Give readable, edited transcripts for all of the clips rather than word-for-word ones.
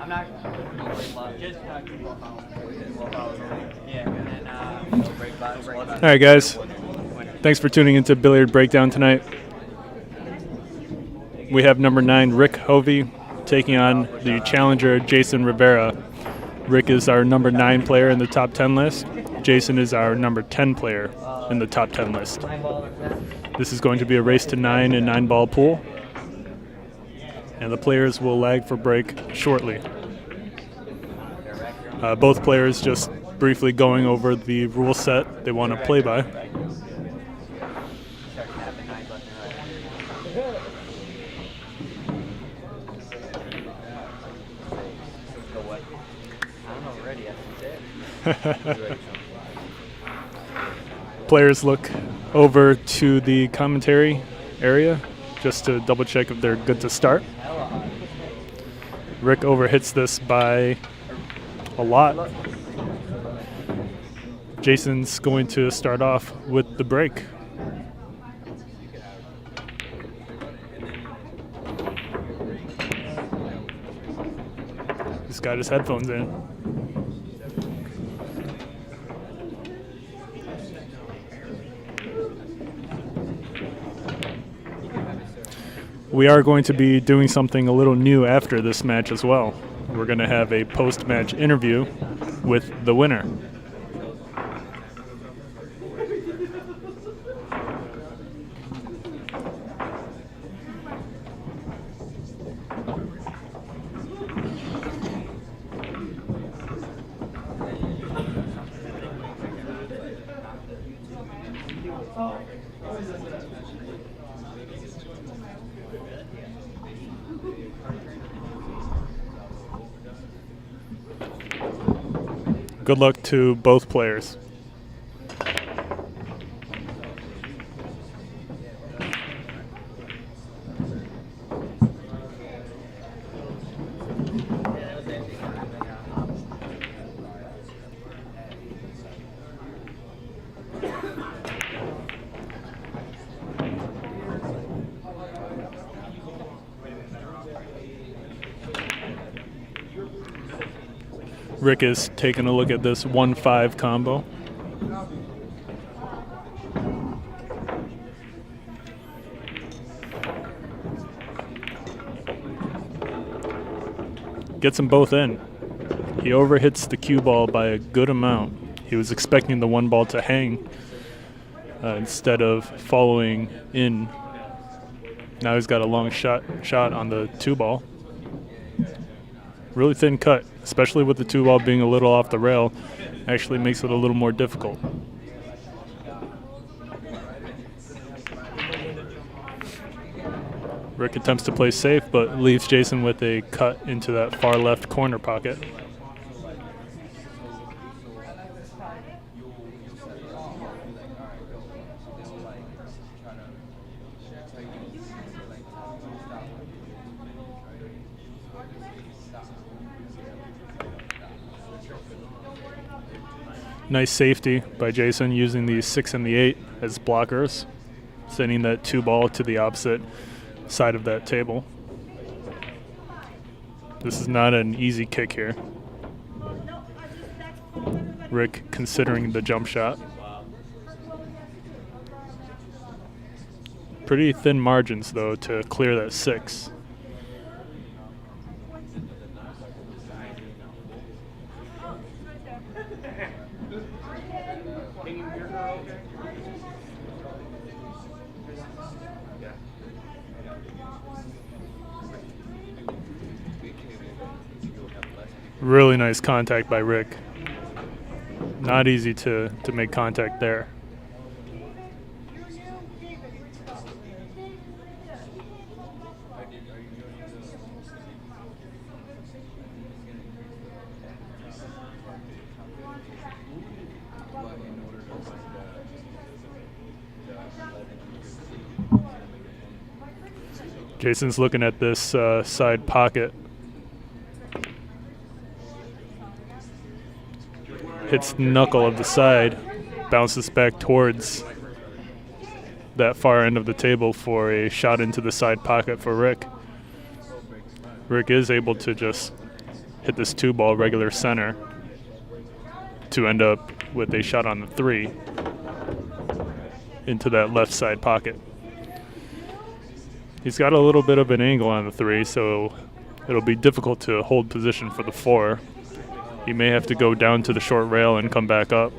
All right, guys. Thanks for tuning into Billiard Breakdown tonight. We have number 9, Rick Hovey, taking on the challenger, Jason Rivera. Rick is our number 9 player in the top 10 list. Jason is our number 10 player in the top 10 list. This is going to be a race to 9 and 9-ball pool, and the players will lag for break shortly. Both players just briefly going over the rule set they want to play by. Players look over to the commentary area just to double check if they're good to start. Rick overhits this by a lot. Jason's going to start off with the break. He's got his headphones in. We are going to be doing something a little new after this match as well. We're going to have a post-match interview with the winner. Good luck to both players. Rick is taking a look at this 1-5 combo. Gets them both in. He overhits the cue ball by a good amount. He was expecting the 1 ball to hang instead of following in. Now he's got a long shot on the 2 ball. Really thin cut, especially with the 2 ball being a little off the rail, actually makes it a little more difficult. Rick attempts to play safe, but leaves Jason with a cut into that far left corner pocket. Nice safety by Jason, using the 6 and the 8 as blockers, sending that 2 ball to the opposite side of that table. This is not an easy kick here. Rick considering the jump shot. Pretty thin margins, though, to clear that 6. Really nice contact by Rick. Not easy to make contact there. Jason's looking at this side pocket. Hits the knuckle of the side, bounces back towards that far end of the table for a shot into the side pocket for Rick. Rick is able to just hit this 2-ball regular center to end up with a shot on the 3 into that left side pocket. He's got a little bit of an angle on the 3, so it'll be difficult to hold position for the 4. He may have to go down to the short rail and come back up.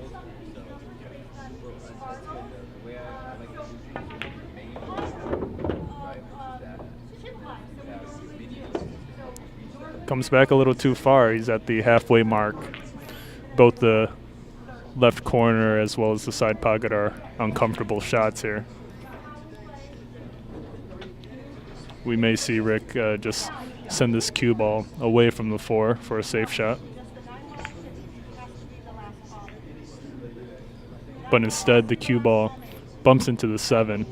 Comes back a little too far. He's at the halfway mark. Both the left corner as well as the side pocket are uncomfortable shots here. We may see Rick just send this cue ball away from the 4 for a safe shot. But instead, the cue ball bumps into the 7.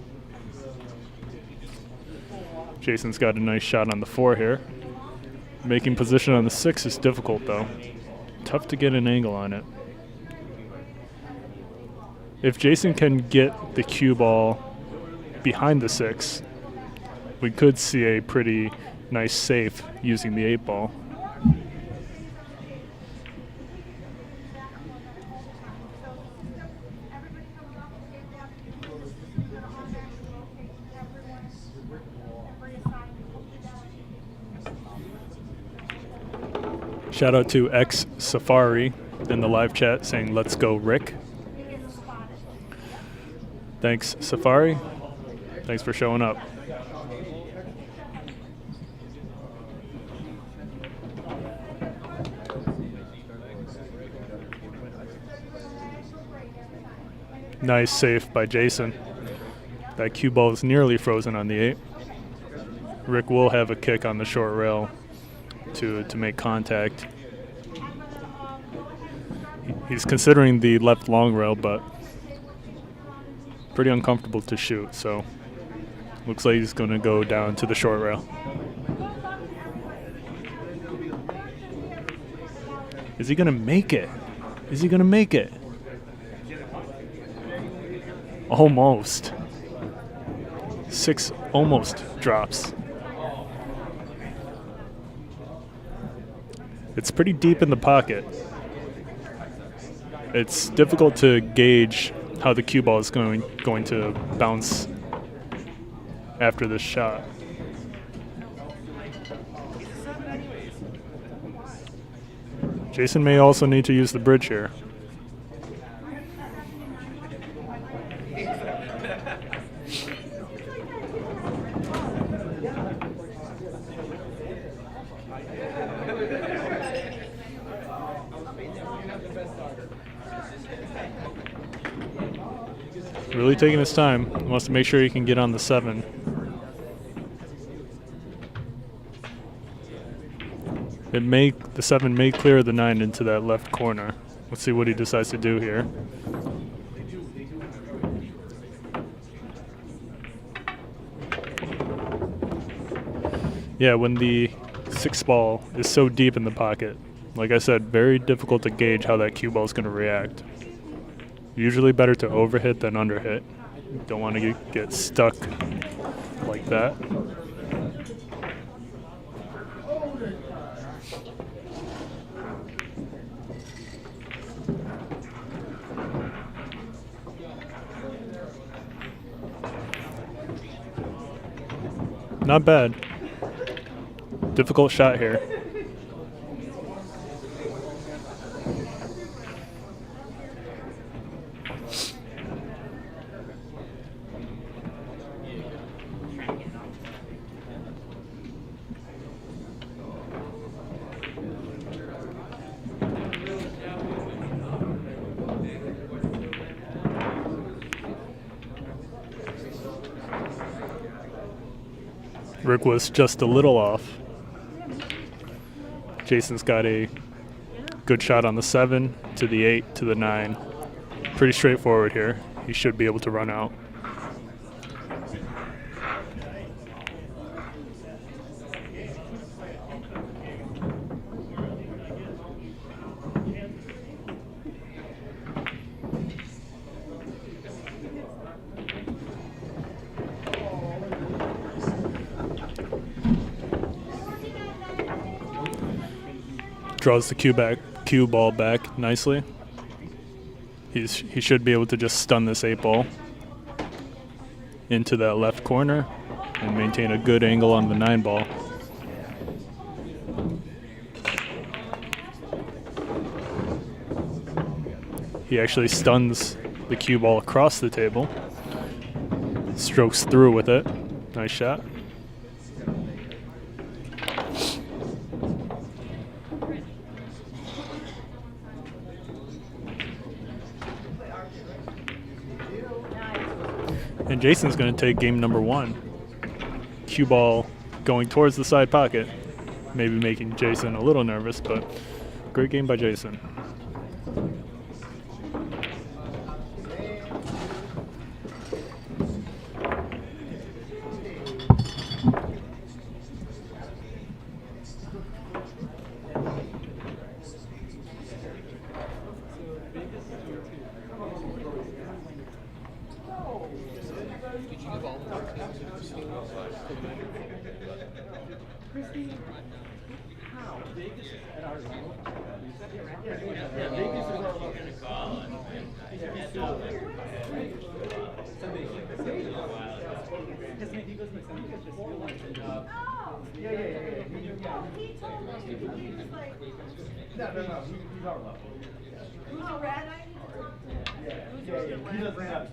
Jason's got a nice shot on the 4 here. Making position on the 6 is difficult, though. Tough to get an angle on it. If Jason can get the cue ball behind the 6, we could see a pretty nice safe using the 8 ball. Shout out to X Safari in the live chat saying, "Let's go, Rick." Thanks, Safari. Thanks for showing up. Nice save by Jason. That cue ball is nearly frozen on the 8. Rick will have a kick on the short rail to make contact. He's considering the left long rail, but pretty uncomfortable to shoot, so looks like he's going to go down to the short rail. Is he going to make it? Is he going to make it? Almost. 6 almost drops. It's pretty deep in the pocket. It's difficult to gauge how the cue ball is going to bounce after this shot. Jason may also need to use the bridge here. Really taking his time. Wants to make sure he can get on the 7. The 7 may clear the 9 into that left corner. Let's see what he decides to do here. Yeah, when the 6 ball is so deep in the pocket, like I said, very difficult to gauge how that cue ball is going to react. Usually better to overhit than underhit. Don't want to get stuck like that. Not bad. Difficult shot here. Rick was just a little off. Jason's got a good shot on the 7, to the 8, to the 9. Pretty straightforward here. He should be able to run out. Draws the cue ball back nicely. He should be able to just stun this 8-ball into that left corner and maintain a good angle on the 9-ball. He actually stuns the cue ball across the table. Strokes through with it. Nice shot. And Jason's going to take game number 1. Cue ball going towards the side pocket. Maybe making Jason a little nervous, but great game by Jason.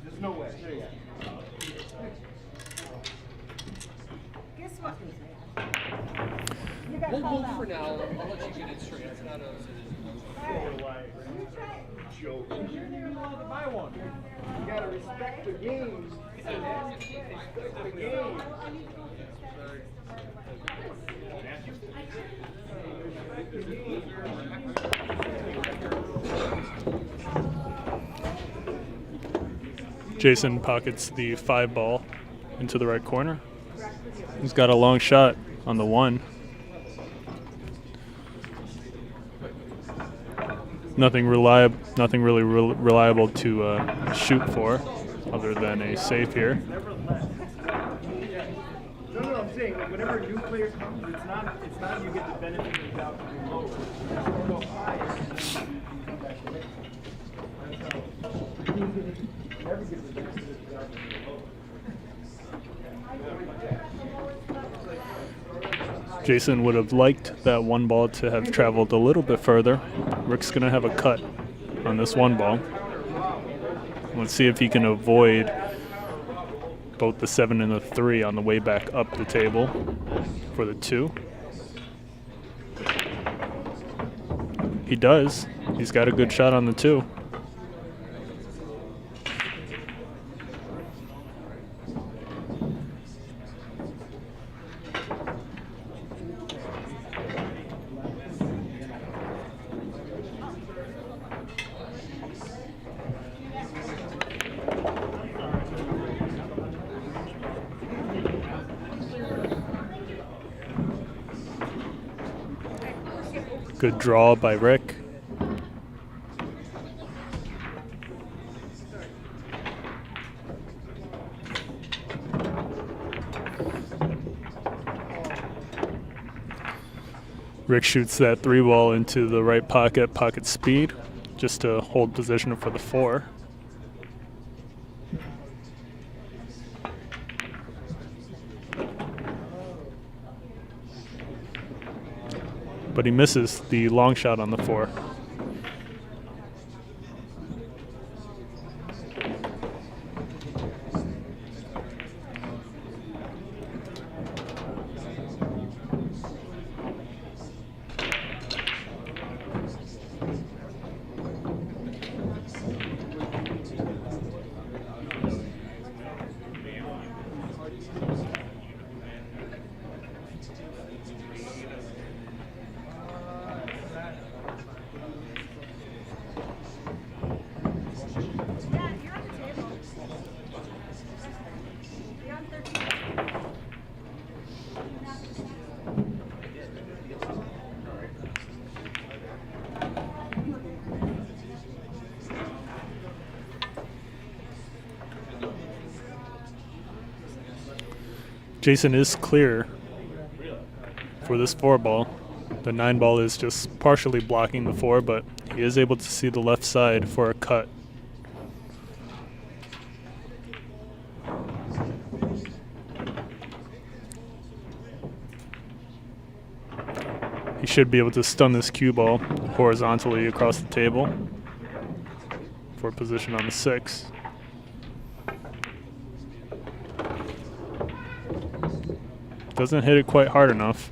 There's no way. Guess what? We'll move for now. I'll let you get it straight. It's not a Joke. You're allowed to buy one. You gotta respect the game. Respect the game. Jason pockets the 5-ball into the right corner. He's got a long shot on the 1. Nothing really reliable to shoot for, other than a save here. No, I'm saying like whenever a new player comes, it's not you get the benefit of the doubt to be lower. Go higher. Never get the benefit of the doubt to be lower. Jason would have liked that 1 ball to have traveled a little bit further. Rick's going to have a cut on this 1 ball. Let's see if he can avoid both the 7 and the 3 on the way back up the table for the 2. He does. He's got a good shot on the 2. Good draw by Rick. Rick shoots that 3-ball into the right pocket speed, just to hold position for the 4. But he misses the long shot on the 4. Jason is clear for this 4-ball. The 9 ball is just partially blocking the 4, but he is able to see the left side for a cut. He should be able to stun this cue ball horizontally across the table for position on the 6. Doesn't hit it quite hard enough.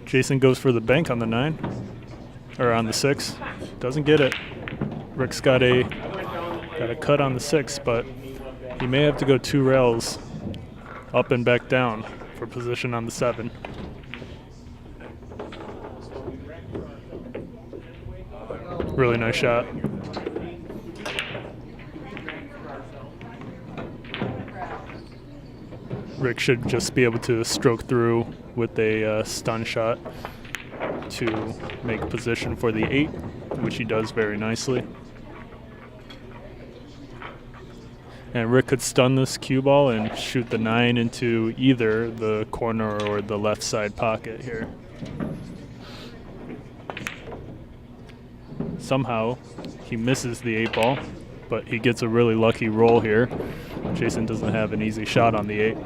Jason goes for the bank on the 9, or on the 6. Doesn't get it. Rick's got a cut on the 6, but he may have to go 2 rails up and back down for position on the 7. Really nice shot. Rick should just be able to stroke through with a stun shot to make position for the 8, which he does very nicely. And Rick could stun this cue ball and shoot the 9 into either the corner or the left side pocket here. Somehow he misses the 8 ball, but he gets a really lucky roll here. Jason doesn't have an easy shot on the 8.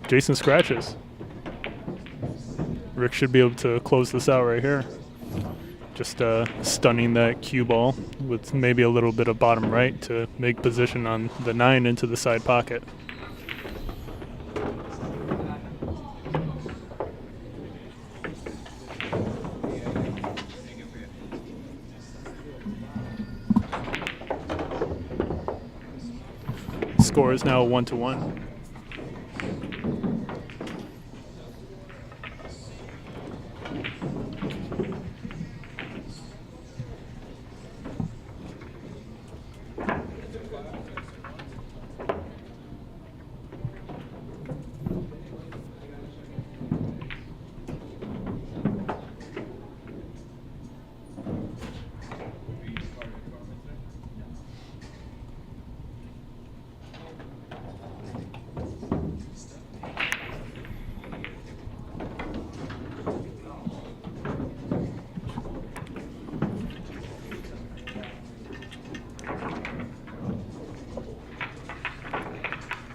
Jason scratches. Rick should be able to close this out right here. Just stunning that cue ball with maybe a little bit of bottom right to make position on the 9 into the side pocket. Score is now 1-1.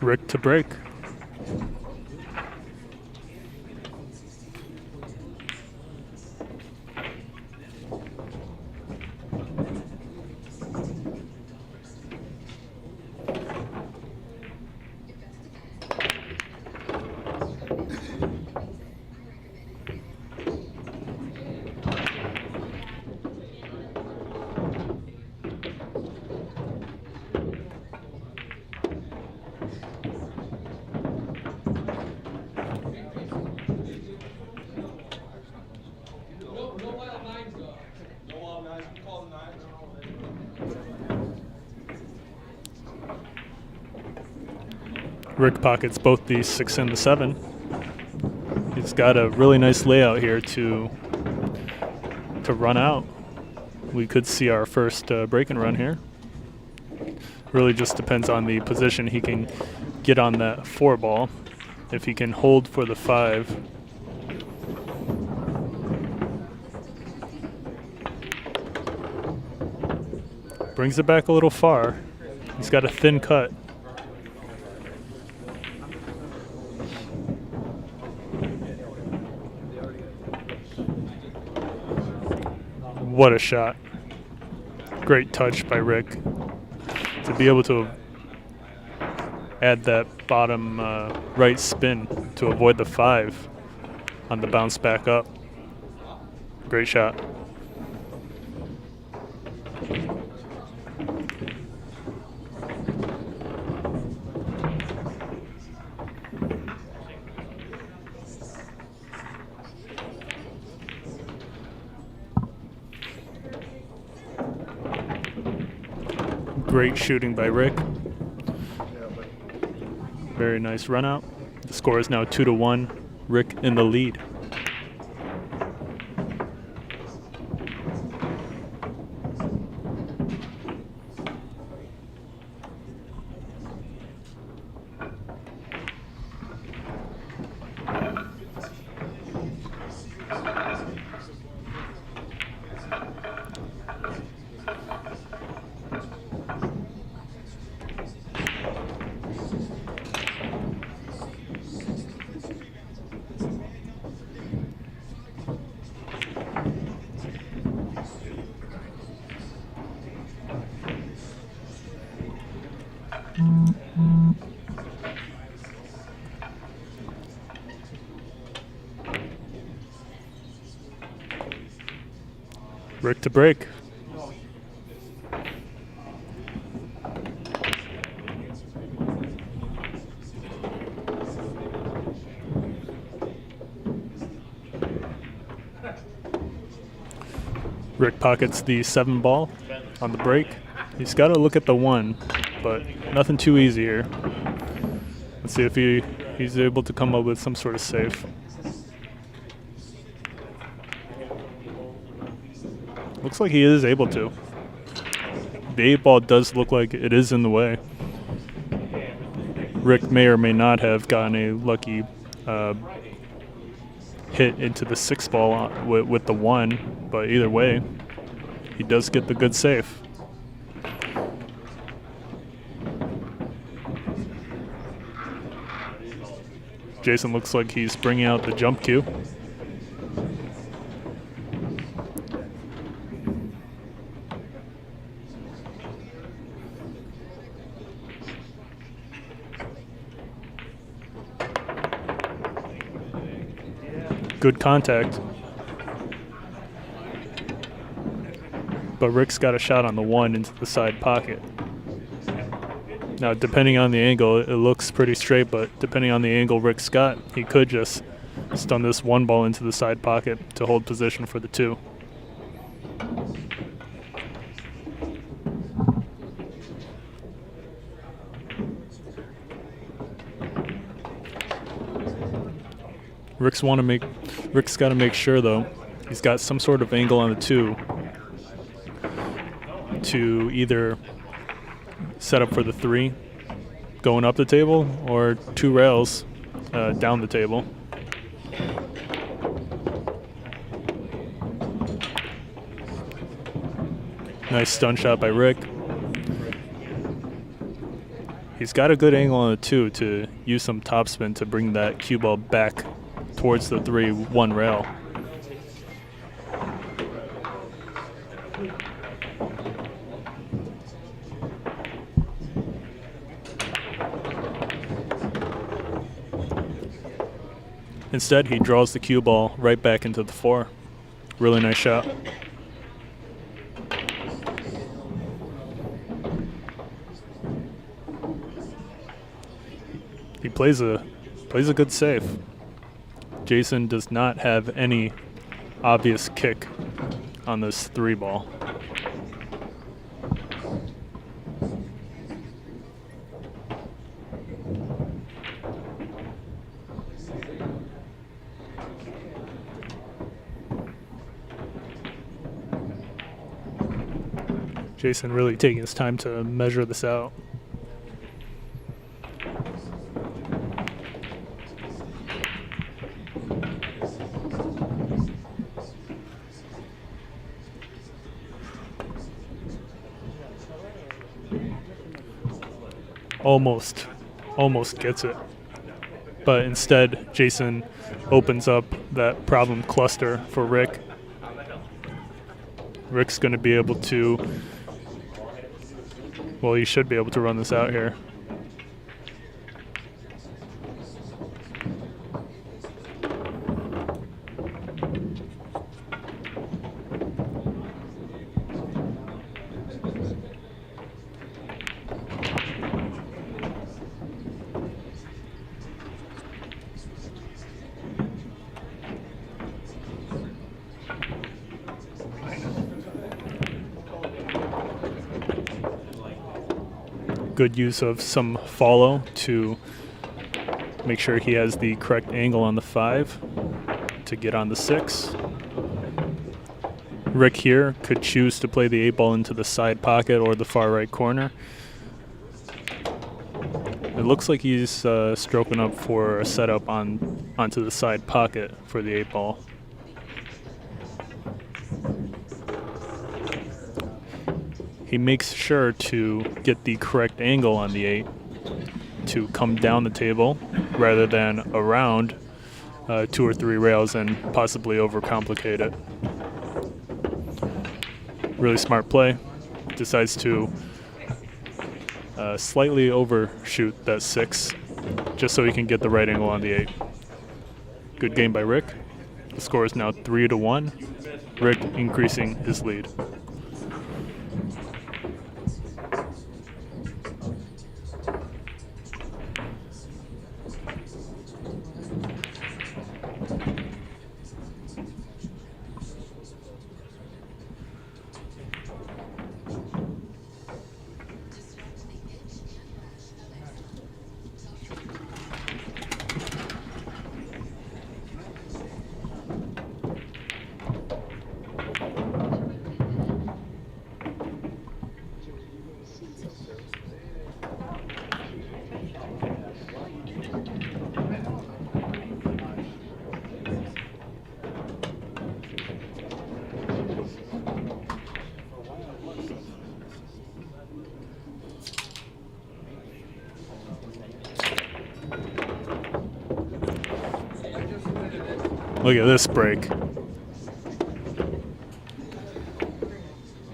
Rick to break. Rick pockets both the 6 and the 7. He's got a really nice layout here to run out. We could see our first break and run here. Really just depends on the position he can get on that 4 ball. If he can hold for the 5, Brings it back a little far. He's got a thin cut. What a shot. Great touch by Rick to be able to add that bottom right spin to avoid the 5 on the bounce back up. Great shot. Great shooting by Rick. Very nice run out. The score is now 2-1. Rick in the lead. Rick to break. Rick pockets the 7 ball on the break. He's got to look at the 1, but nothing too easy here. Let's see if he's able to come up with some sort of save. Looks like he is able to. The 8 ball does look like it is in the way. Rick may or may not have gotten a lucky hit into the 6 ball with the 1, but either way, he does get the good save. Jason looks like he's bringing out the jump cue. Good contact. But Rick's got a shot on the 1 into the side pocket. Now, depending on the angle, it looks pretty straight, but depending on the angle Rick's got, he could just stun this 1 ball into the side pocket to hold position for the 2. Rick's got to make sure, though, he's got some sort of angle on the 2 to either set up for the 3 going up the table or 2 rails down the table. Nice stun shot by Rick. He's got a good angle on the 2 to use some topspin to bring that cue ball back towards the 3-1 rail. Instead, he draws the cue ball right back into the 4. Really nice shot. He plays a good save. Jason does not have any obvious kick on this 3 ball. Jason really taking his time to measure this out. almost gets it. But instead, Jason opens up that problem cluster for Rick. Rick's going to be able to, well, he should be able to run this out here. Good use of some follow to make sure he has the correct angle on the 5 to get on the 6. Rick here could choose to play the 8 ball into the side pocket or the far right corner. It looks like he's stroking up for a setup onto the side pocket for the 8 ball. He makes sure to get the correct angle on the 8 to come down the table rather than around 2 or 3 rails and possibly overcomplicate it. Really smart play. Decides to slightly overshoot that 6 just so he can get the right angle on the 8. Good game by Rick. The score is now 3-1. Rick increasing his lead. Look at this break.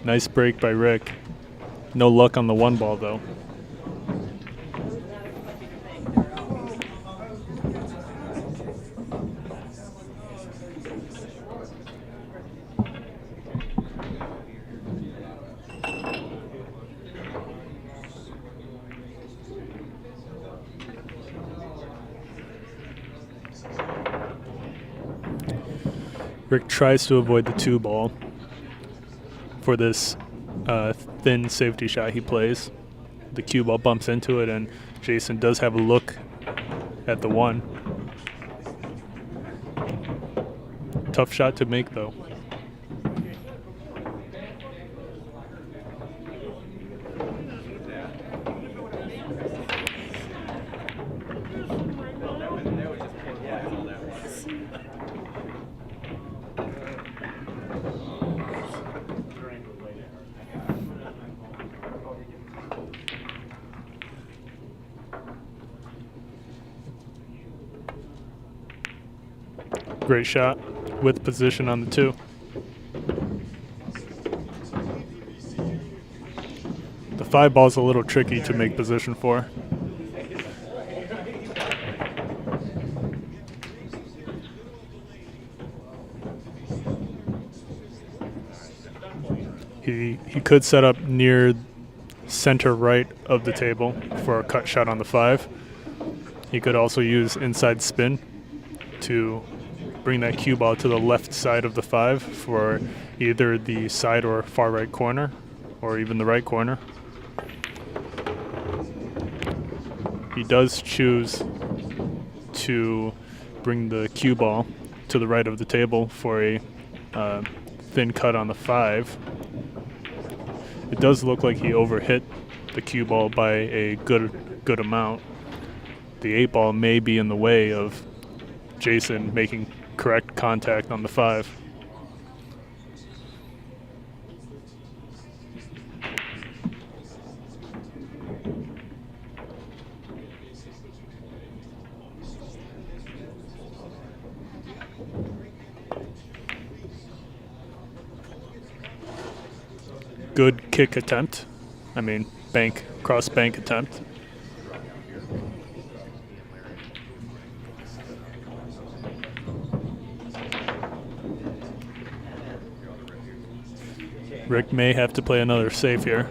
Nice break by Rick. No luck on the 1 ball though. Rick tries to avoid the 2 ball for this thin safety shot he plays. The cue ball bumps into it, and Jason does have a look at the 1. Tough shot to make, though. Great shot with position on the 2. The 5 ball's a little tricky to make position for. He could set up near center right of the table for a cut shot on the 5. He could also use inside spin to bring that cue ball to the left side of the 5 for either the side or far right corner, or even the right corner. He does choose to bring the cue ball to the right of the table for a thin cut on the 5. It does look like he overhit the cue ball by a good amount. The 8 ball may be in the way of Jason making correct contact on the 5. good kick attempt. I mean, cross bank attempt. Rick may have to play another safe here.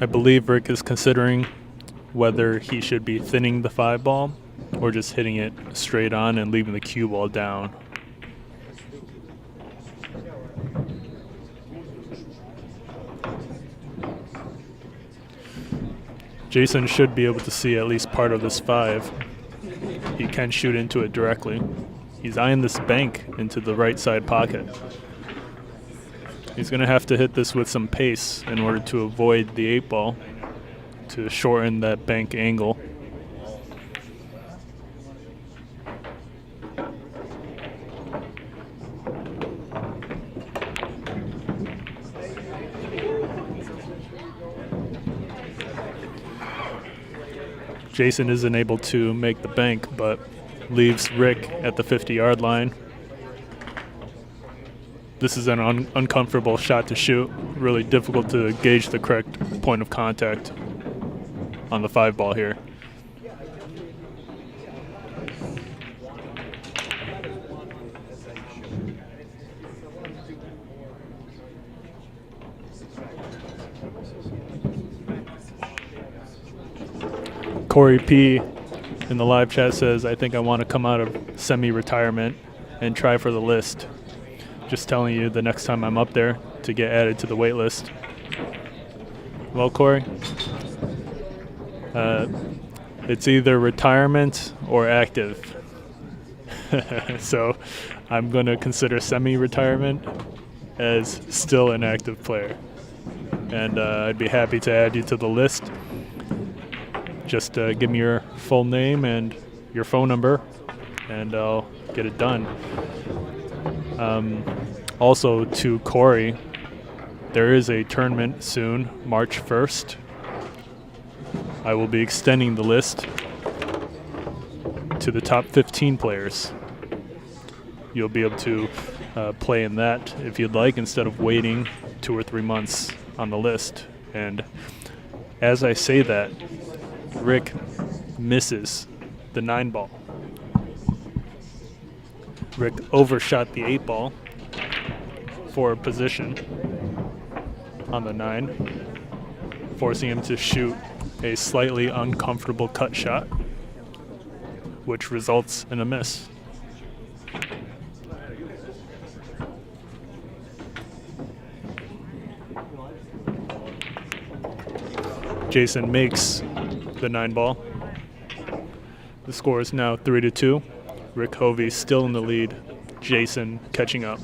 I believe Rick is considering whether he should be thinning the 5 ball or just hitting it straight on and leaving the cue ball down. Jason should be able to see at least part of this 5. He can shoot into it directly. He's eyeing this bank into the right side pocket. He's going to have to hit this with some pace in order to avoid the 8 ball, to shorten that bank angle. Jason isn't able to make the bank, but leaves Rick at the 50-yard line. This is an uncomfortable shot to shoot. Really difficult to gauge the correct point of contact on the 5 ball here. Corey P in the live chat says, I think I want to come out of semi-retirement and try for the list. Just telling you the next time I'm up there to get added to the wait list. Well, Corey, it's either retirement or active. So I'm going to consider semi-retirement as still an active player. And I'd be happy to add you to the list. Just give me your full name and your phone number, and I'll get it done. Also to Corey, there is a tournament soon, March 1st. I will be extending the list to the top 15 players. You'll be able to play in that if you'd like, instead of waiting 2 or 3 months on the list. And as I say that, Rick misses the 9 ball. Rick overshot the 8 ball for a position on the 9, forcing him to shoot a slightly uncomfortable cut shot, which results in a miss. Jason makes the 9 ball. The score is now 3-2. Rick Hovey still in the lead. Jason catching up.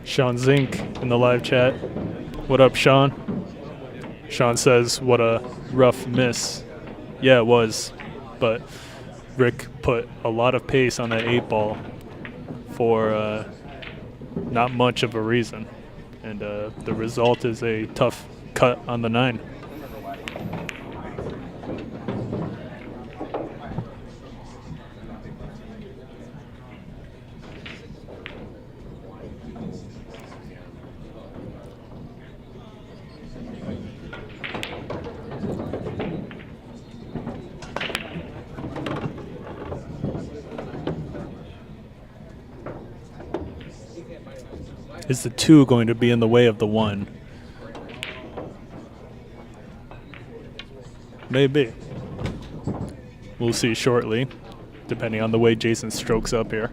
Shaun Zink in the live chat. What up, Shaun? Shaun says, what a rough miss. Yeah, it was. But Rick put a lot of pace on that 8 ball for not much of a reason. And the result is a tough cut on the 9. Is the 2 going to be in the way of the 1? Maybe. We'll see shortly, depending on the way Jason strokes up here.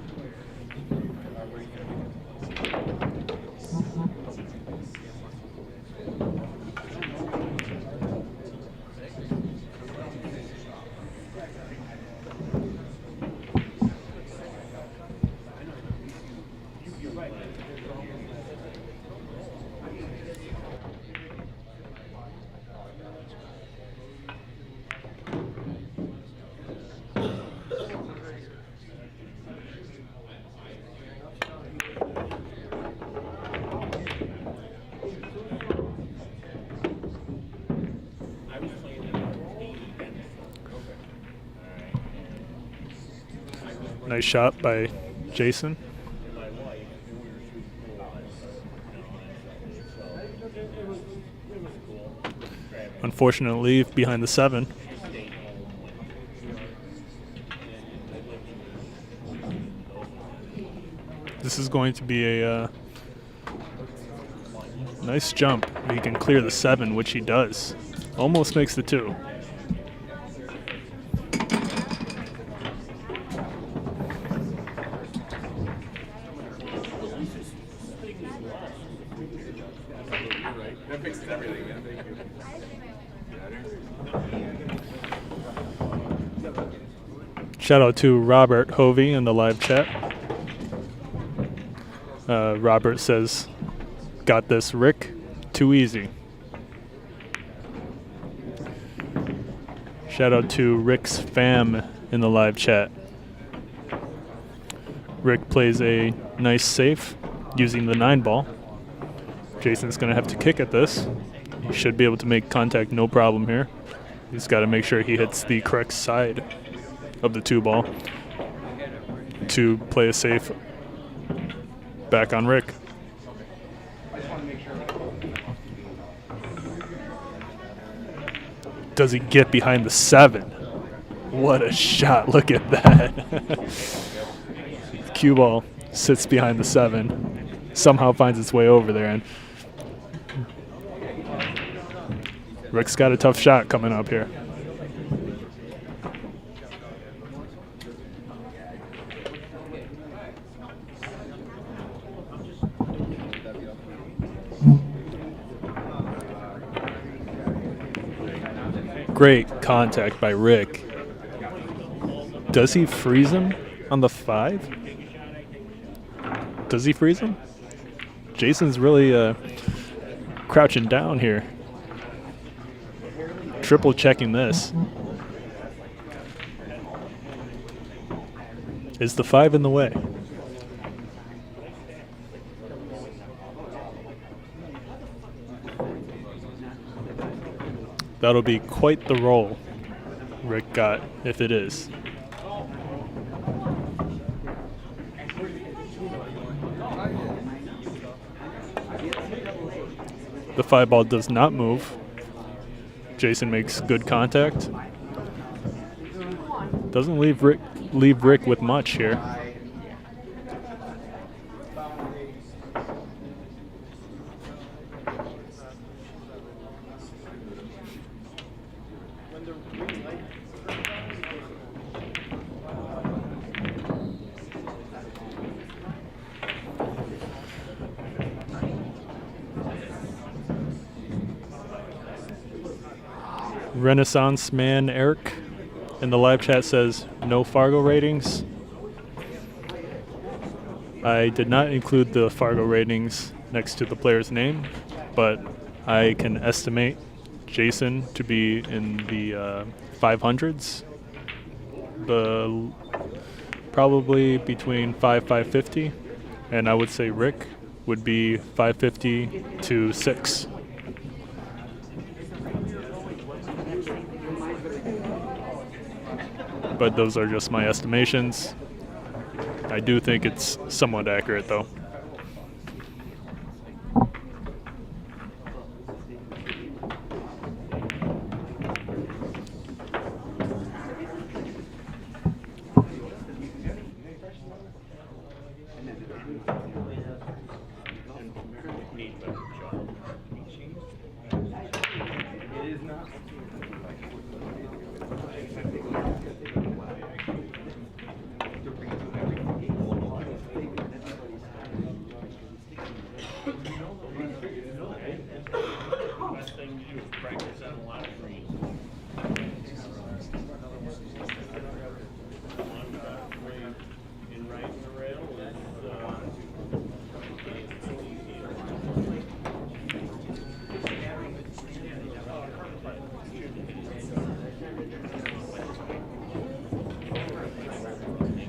Nice shot by Jason. Unfortunate leave behind the 7. This is going to be a nice jump. He can clear the 7, which he does. Almost makes the 2. That fixes everything. Shout out to Robert Hovey in the live chat. Robert says, "Got this, Rick. Too easy." Shout out to Rick's fam in the live chat. Rick plays a nice safe using the 9 ball. Jason's going to have to kick at this. He should be able to make contact no problem here. He's got to make sure he hits the correct side of the 2 ball to play a safe back on Rick. Does he get behind the 7? What a shot. Look at that. Cue ball sits behind the 7. Somehow finds its way over there. And Rick's got a tough shot coming up here. Great contact by Rick. Does he freeze him on the 5? Does he freeze him? Jason's really crouching down here. Triple checking this. Is the 5 in the way? That'll be quite the roll Rick got if it is. The 5 ball does not move. Jason makes good contact. Doesn't leave Rick with much here. Renaissance Man Eric in the live chat says no Fargo ratings. I did not include the Fargo ratings next to the player's name, but I can estimate Jason to be in the 500s, probably between 550, and I would say Rick would be 550 to 6. But those are just my estimations. I do think it's somewhat accurate, though.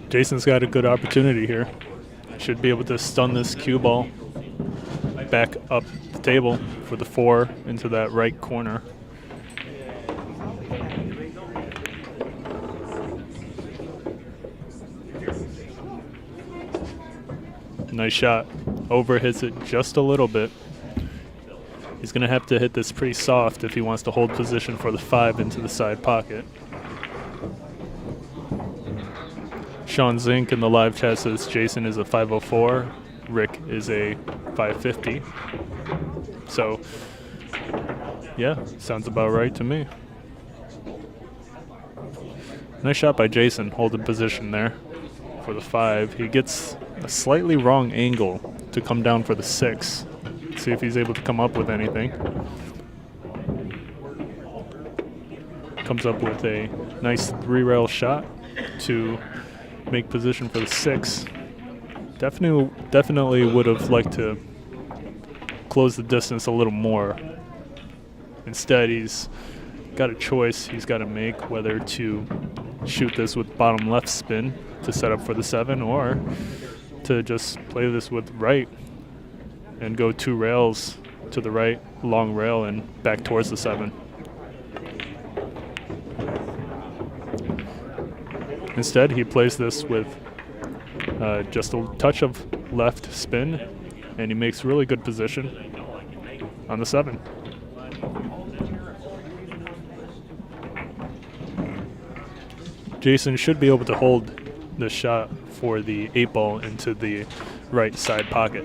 Jason's got a good opportunity here. Should be able to stun this cue ball back up the table for the 4 into that right corner. Nice shot. Over hits it just a little bit. He's going to have to hit this pretty soft if he wants to hold position for the 5 into the side pocket. Shaun Zink in the live chat says Jason is a 504. Rick is a 550. So, yeah, sounds about right to me. Nice shot by Jason, holding position there for the 5. He gets a slightly wrong angle to come down for the 6. See if he's able to come up with anything. Comes up with a nice 3-rail shot to make position for the 6. Definitely would have liked to close the distance a little more. Instead, he's got a choice he's got to make, whether to shoot this with bottom left spin to set up for the 7, or to just play this with right and go 2 rails to the right, long rail, and back towards the 7. Instead, he plays this with just a touch of left spin, and he makes really good position on the 7. Jason should be able to hold this shot for the 8-ball into the right side pocket.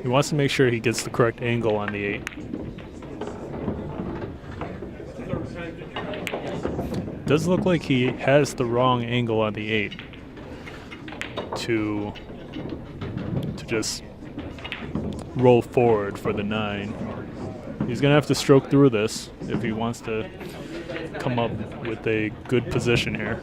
He wants to make sure he gets the correct angle on the 8. Does look like he has the wrong angle on the 8 to just roll forward for the 9. He's going to have to stroke through this if he wants to come up with a good position here.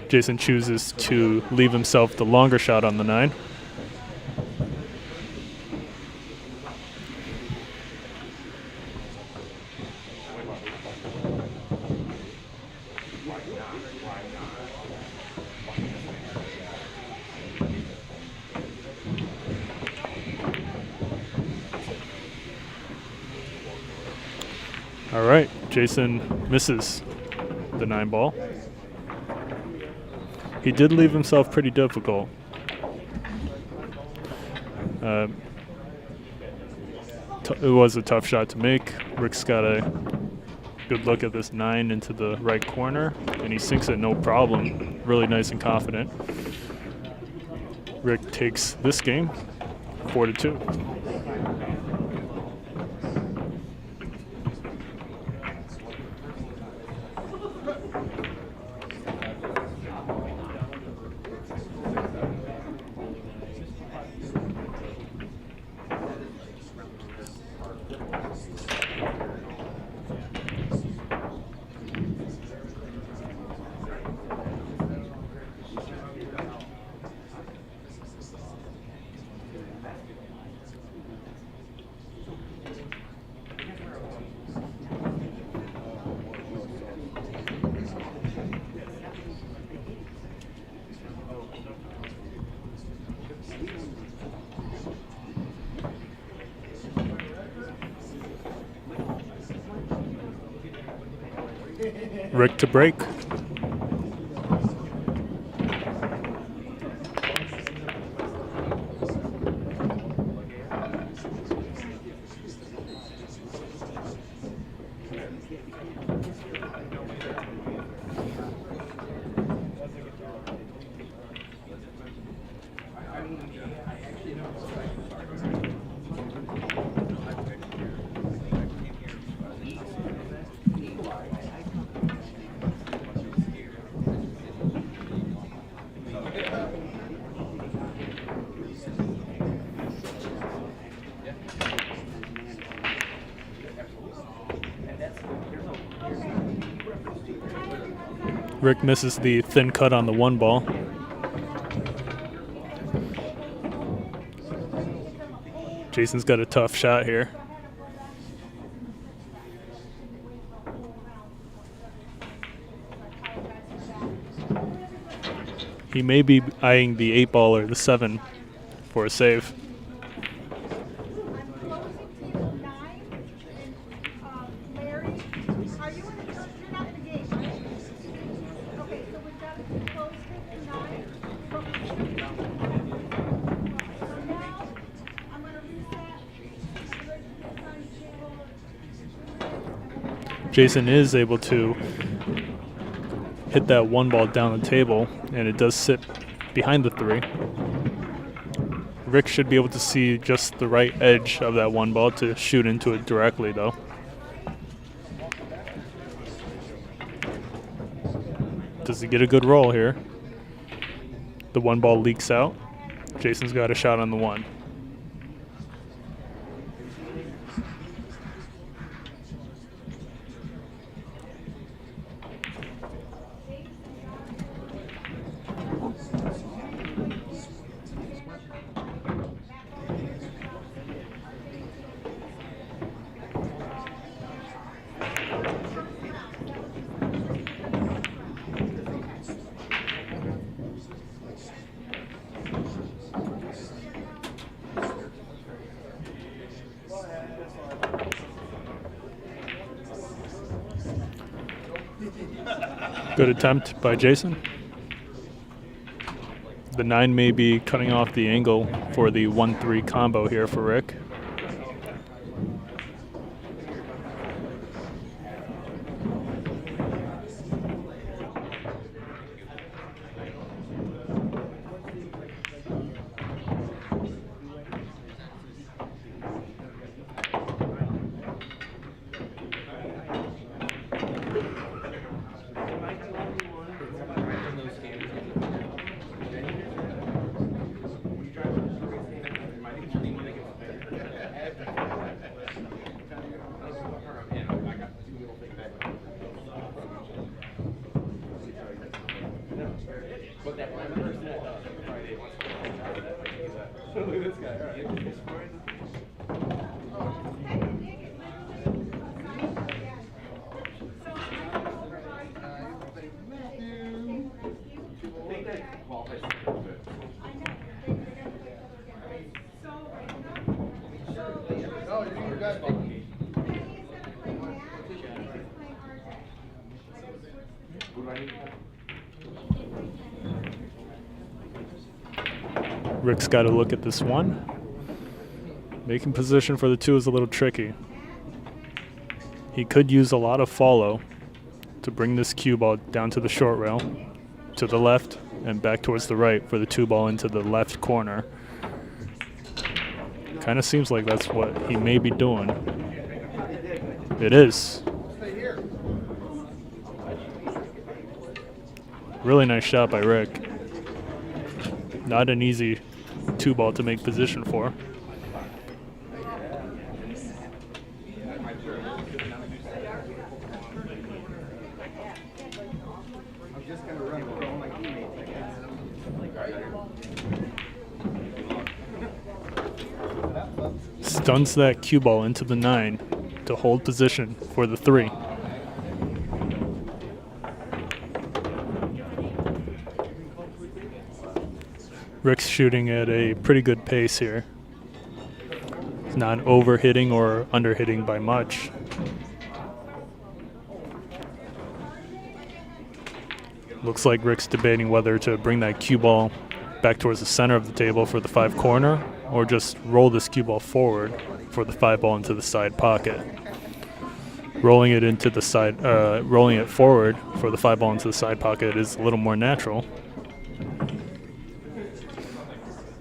Jason chooses to leave himself the longer shot on the 9. All right, Jason misses the 9-ball. He did leave himself pretty difficult. It was a tough shot to make. Rick's got a good look at this 9 into the right corner, and he sinks it no problem. Really nice and confident. Rick takes this game 4-2. Rick to break. Rick misses the thin cut on the one ball. Jason's got a tough shot here. He may be eyeing the 8 ball or the 7 for a save. Jason is able to hit that one ball down the table, and it does sit behind the 3. Rick should be able to see just the right edge of that one ball to shoot into it directly, though. Does he get a good roll here? The one ball leaks out. Jason's got a shot on the 1. Good attempt by Jason. The 9 may be cutting off the angle for the 1-3 combo here for Rick. Rick's got to look at this 1. Making position for the 2 is a little tricky. He could use a lot of follow to bring this cue ball down to the short rail, to the left, and back towards the right for the 2 ball into the left corner. Kind of seems like that's what he may be doing. It is. Really nice shot by Rick. Not an easy 2 ball to make position for. Stuns that cue ball into the 9 to hold position for the 3. Rick's shooting at a pretty good pace here. He's not over-hitting or under-hitting by much. Looks like Rick's debating whether to bring that cue ball back towards the center of the table for the 5 corner or just roll this cue ball forward for the 5 ball into the side pocket. Rolling it into the side, rolling it forward for the 5 ball into the side pocket is a little more natural.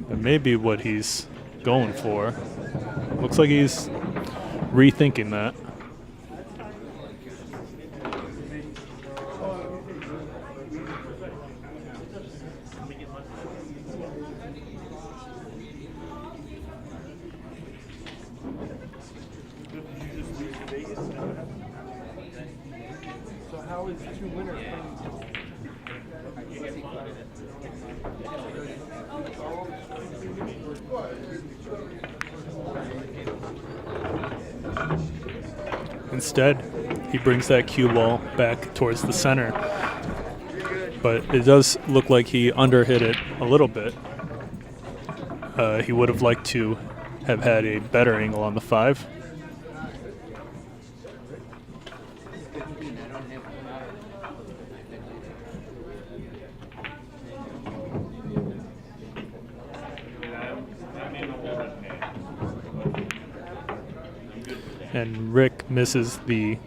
That may be what he's going for. Looks like he's rethinking that. So how is 2 winners playing? Instead, he brings that cue ball back towards the center. But it does look like he underhit it a little bit. He would have liked to have had a better angle on the 5. And Rick misses the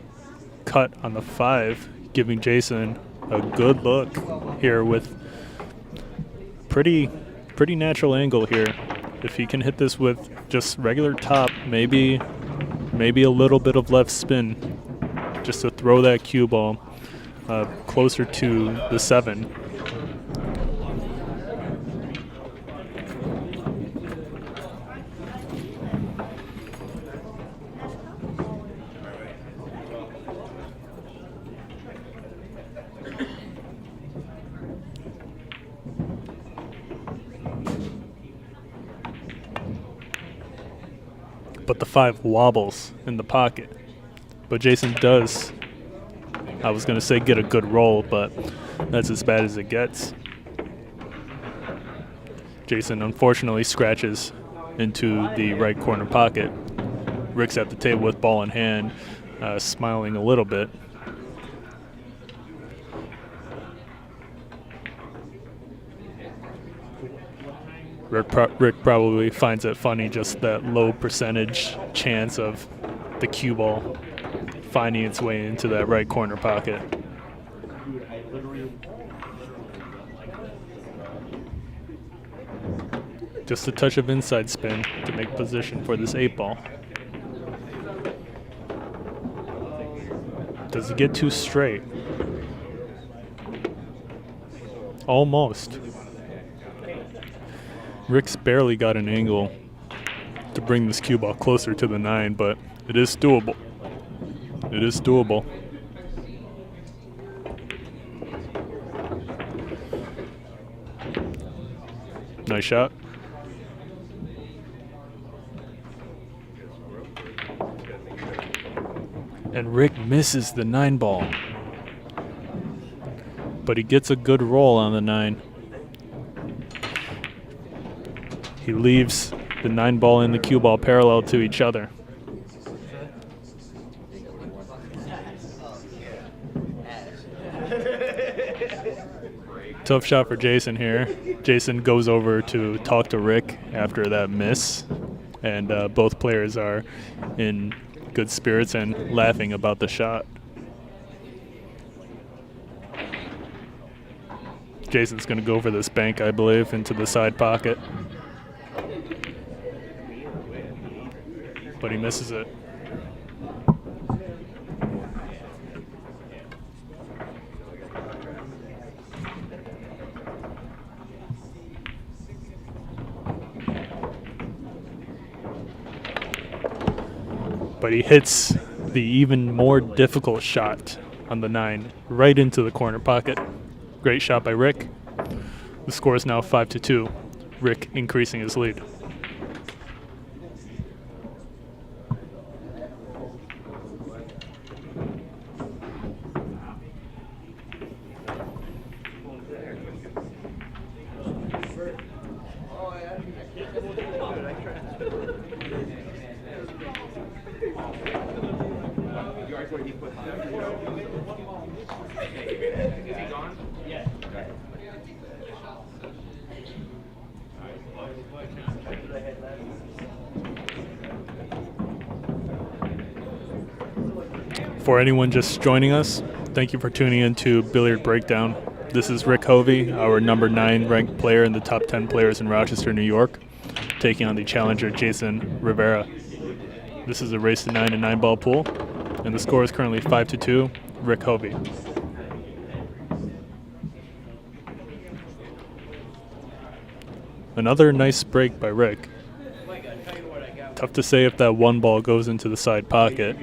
cut on the 5, giving Jason a good look here with pretty natural angle here. If he can hit this with just regular top, maybe a little bit of left spin, just to throw that cue ball closer to the 7. But the 5 wobbles in the pocket. But Jason does, I was going to say get a good roll, but that's as bad as it gets. Jason unfortunately scratches into the right corner pocket. Rick's at the table with ball in hand, smiling a little bit. Rick probably finds it funny, just that low percentage chance of the cue ball finding its way into that right corner pocket. Just a touch of inside spin to make position for this 8 ball. Does he get too straight? Almost. Rick's barely got an angle to bring this cue ball closer to the 9, but it is doable. It is doable. Nice shot. And Rick misses the 9 ball. But he gets a good roll on the 9. He leaves the 9 ball and the cue ball parallel to each other. Tough shot for Jason here. Jason goes over to talk to Rick after that miss, and both players are in good spirits and laughing about the shot. Jason's going to go for this bank, I believe, into the side pocket. But he misses it. But he hits the even more difficult shot on the 9 right into the corner pocket. Great shot by Rick. The score is now 5-2. Rick increasing his lead. For anyone just joining us, thank you for tuning in to Billiard Breakdown. This is Rick Hovey, our number 9 ranked player in the top 10 players in Rochester, New York, taking on the challenger Jason Rivera. This is a race to 9 and 9 ball pool, and the score is currently 5-2, Rick Hovey. Another nice break by Rick. Tough to say if that 1 ball goes into the side pocket.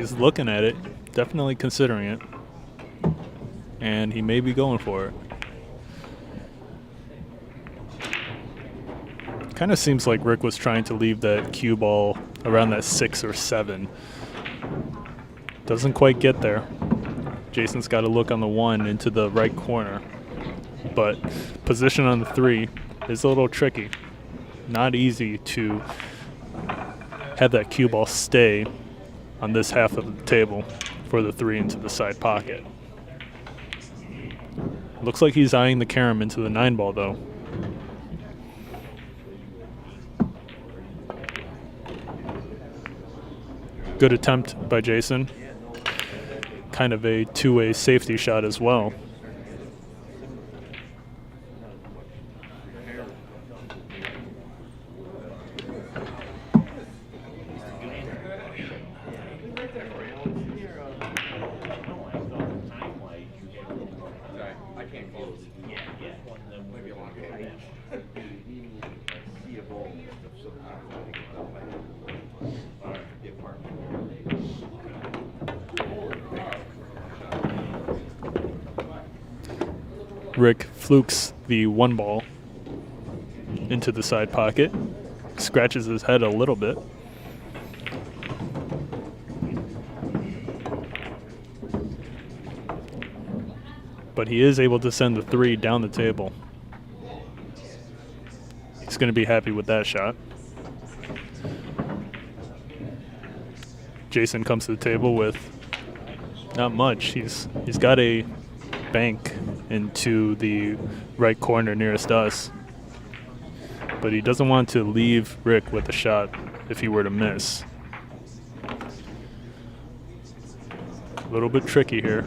He's looking at it, definitely considering it, and he may be going for it. Kind of seems like Rick was trying to leave that cue ball around that 6 or 7. Doesn't quite get there. Jason's got to look on the 1 into the right corner, but position on the 3 is a little tricky. Not easy to have that cue ball stay on this half of the table for the 3 into the side pocket. Looks like he's eyeing the carom into the 9 ball though. Good attempt by Jason. Kind of a two-way safety shot as well. Rick flukes the 1 ball into the side pocket, scratches his head a little bit. But he is able to send the 3 down the table. He's going to be happy with that shot. Jason comes to the table with not much. He's got a bank into the right corner nearest us, but he doesn't want to leave Rick with a shot if he were to miss. A little bit tricky here.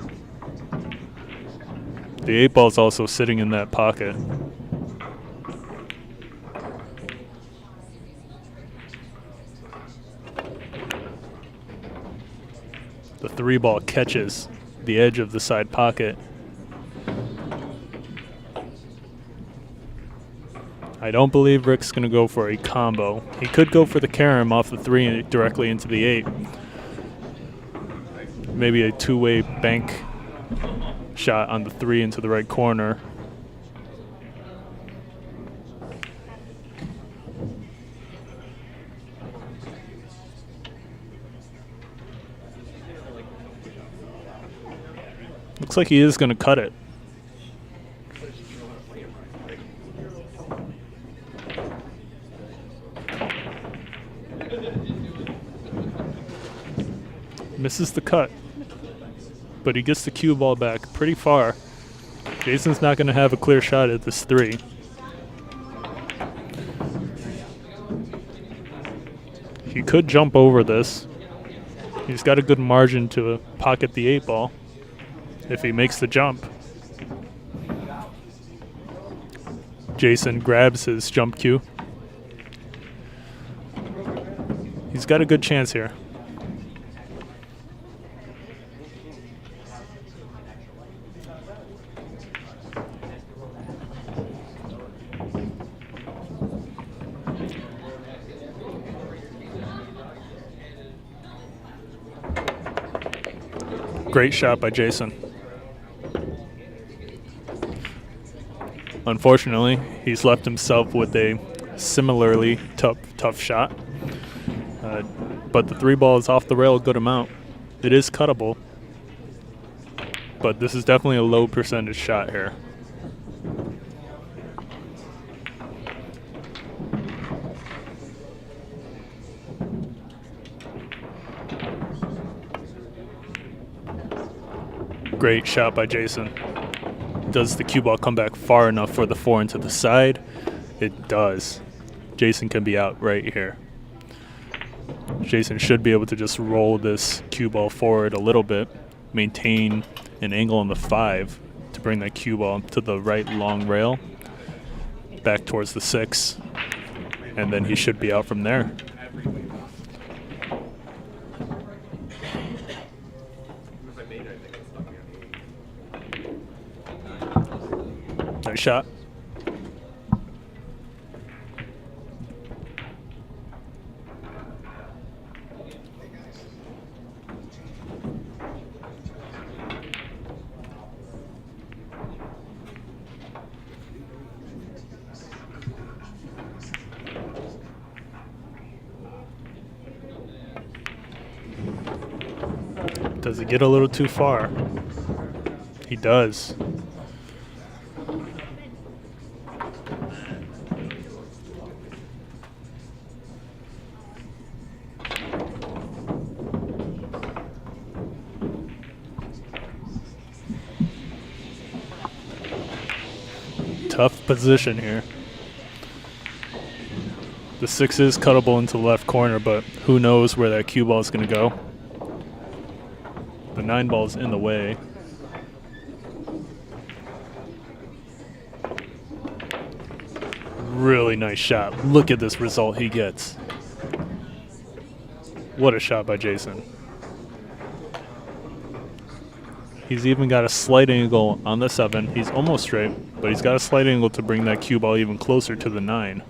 The 8 ball's also sitting in that pocket. The 3 ball catches the edge of the side pocket. I don't believe Rick's going to go for a combo. He could go for the carom off the 3 directly into the 8. Maybe a two-way bank shot on the 3 into the right corner. Looks like he is going to cut it. Misses the cut, but he gets the cue ball back pretty far. Jason's not going to have a clear shot at this 3. He could jump over this. He's got a good margin to pocket the 8 ball if he makes the jump. Jason grabs his jump cue. He's got a good chance here. Great shot by Jason. Unfortunately, he's left himself with a similarly tough shot. But the 3 ball is off the rail a good amount. It is cuttable, but this is definitely a low percentage shot here. Great shot by Jason. Does the cue ball come back far enough for the 4 into the side? It does. Jason can be out right here. Jason should be able to just roll this cue ball forward a little bit, maintain an angle on the 5 to bring that cue ball to the right long rail, back towards the 6, and then he should be out from there. Nice shot. Does he get a little too far? He does. Tough position here. The 6 is cuttable into the left corner, but who knows where that cue ball is going to go. The 9 ball's in the way. Really nice shot. Look at this result he gets. What a shot by Jason. He's even got a slight angle on the 7. He's almost straight, but he's got a slight angle to bring that cue ball even closer to the 9.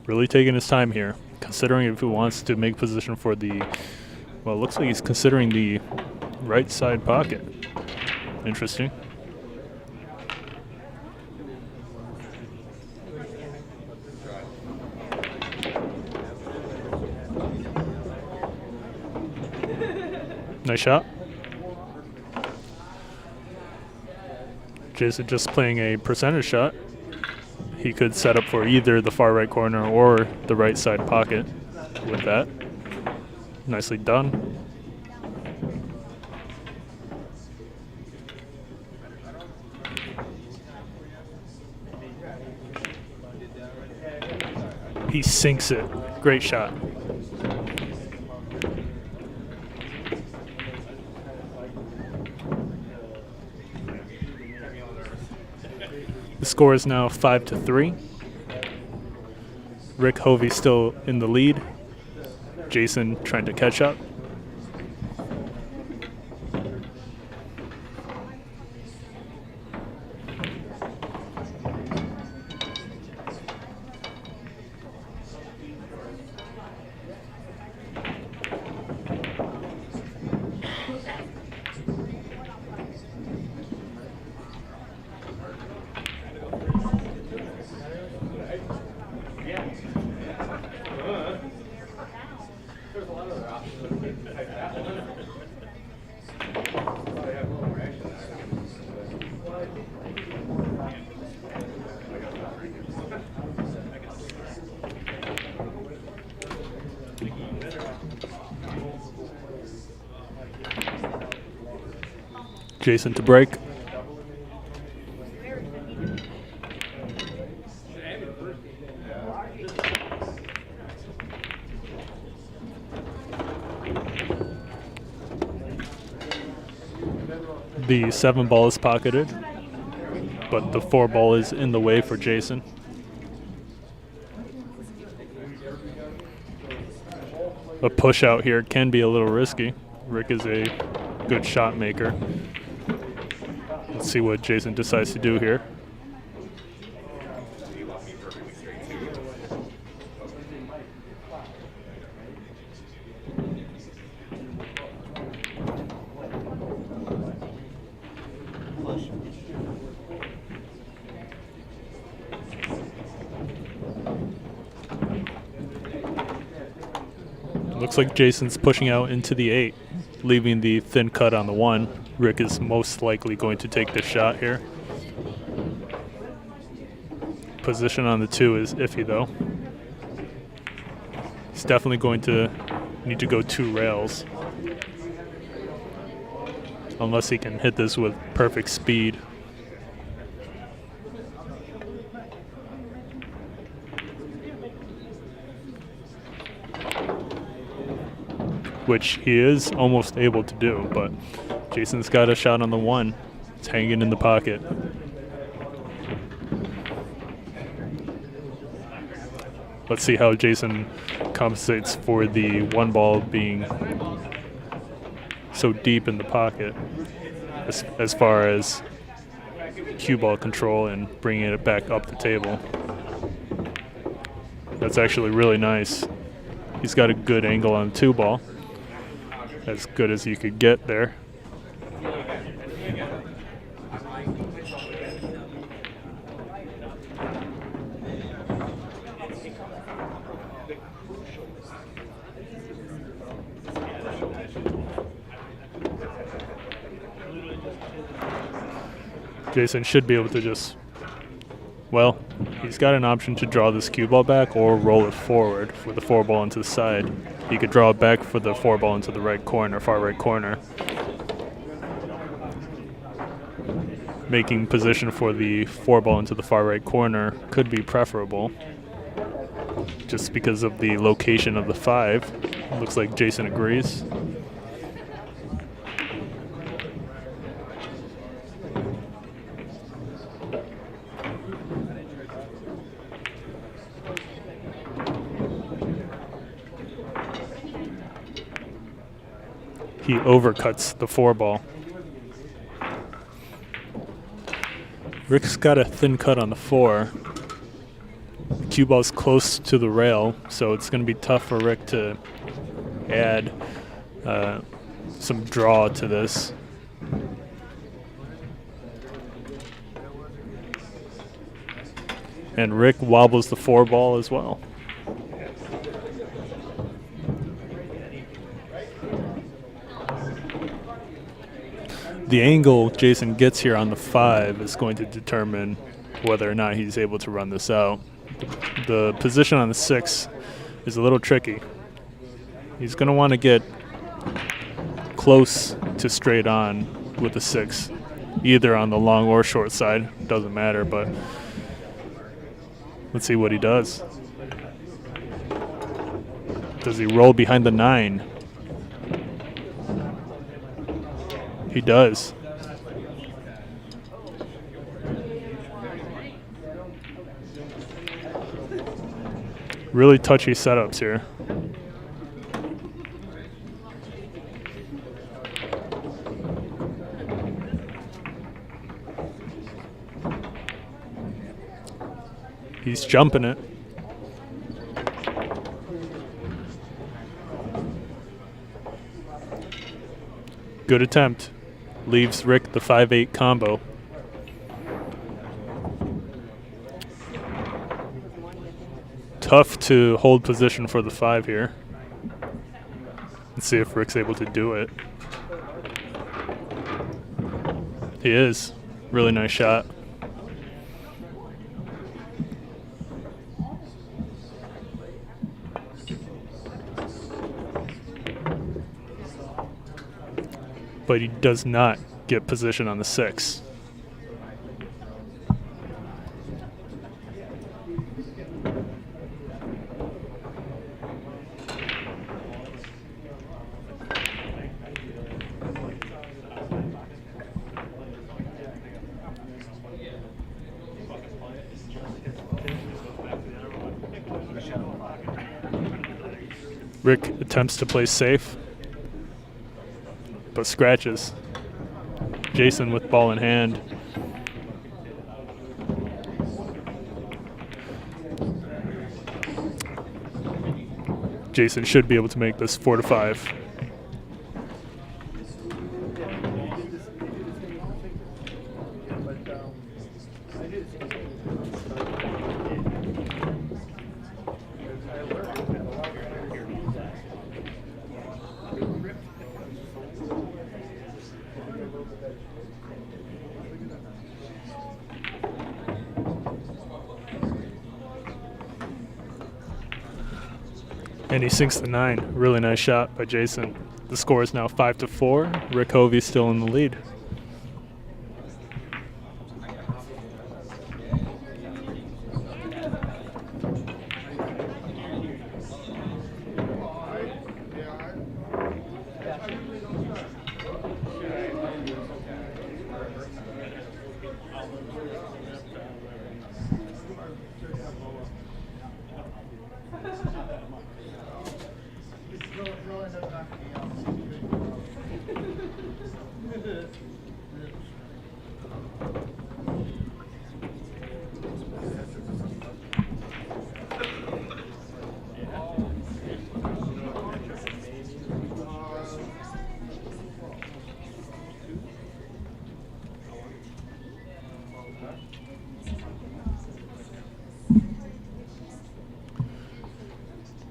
Really taking his time here, considering if he wants to make position for the, well, it looks like he's considering the right side pocket. Interesting. Nice shot. Jason just playing a percentage shot. He could set up for either the far right corner or the right side pocket with that. Nicely done. He sinks it. Great shot. The score is now 5-3. Rick Hovey still in the lead. Jason trying to catch up. Jason to break. The 7 ball is pocketed, but the 4 ball is in the way for Jason. A push out here can be a little risky. Rick is a good shot maker. Let's see what Jason decides to do here. Looks like Jason's pushing out into the 8, leaving the thin cut on the 1. Rick is most likely going to take this shot here. Position on the 2 is iffy though. He's definitely going to need to go 2 rails. Unless he can hit this with perfect speed. Which he is almost able to do, but Jason's got a shot on the 1. It's hanging in the pocket. Let's see how Jason compensates for the 1 ball being so deep in the pocket as far as cue ball control and bringing it back up the table. That's actually really nice. He's got a good angle on the 2 ball. As good as you could get there. Jason should be able to just, well, he's got an option to draw this cue ball back or roll it forward with the 4-ball into the side. He could draw it back for the 4-ball into the right corner, far right corner. Making position for the 4-ball into the far right corner could be preferable, just because of the location of the 5. Looks like Jason agrees. He overcuts the 4-ball. Rick's got a thin cut on the 4. The cue ball's close to the rail, so it's going to be tough for Rick to add some draw to this. And Rick wobbles the 4-ball as well. The angle Jason gets here on the 5 is going to determine whether or not he's able to run this out. The position on the 6 is a little tricky. He's going to want to get close to straight on with the 6, either on the long or short side. Doesn't matter, but let's see what he does. Does he roll behind the 9? He does. Really touchy setups here. He's jumping it. Good attempt. Leaves Rick the 5-8 combo. Tough to hold position for the 5 here. Let's see if Rick's able to do it. He is. Really nice shot. But he does not get position on the 6. Rick attempts to play safe, but scratches. Jason with ball in hand. Jason should be able to make this 4-5. And he sinks the 9. Really nice shot by Jason. The score is now 5-4. Rick Hovey still in the lead.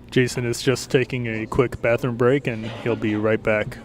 Jason is just taking a quick bathroom break, and he'll be right back.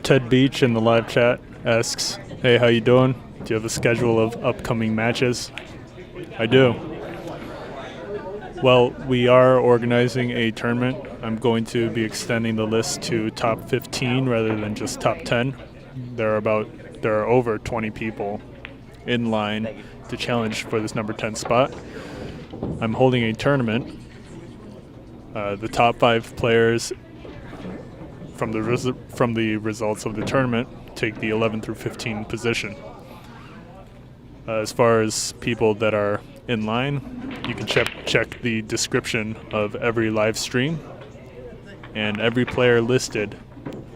Ted Beach in the live chat asks, "Hey, how you doing? Do you have a schedule of upcoming matches?" I do. Well, we are organizing a tournament. I'm going to be extending the list to top 15 rather than just top 10. There are over 20 people in line to challenge for this number 10 spot. I'm holding a tournament. The top 5 players from the results of the tournament take the 11 through 15 position. As far as people that are in line, you can check the description of every live stream, and every player listed,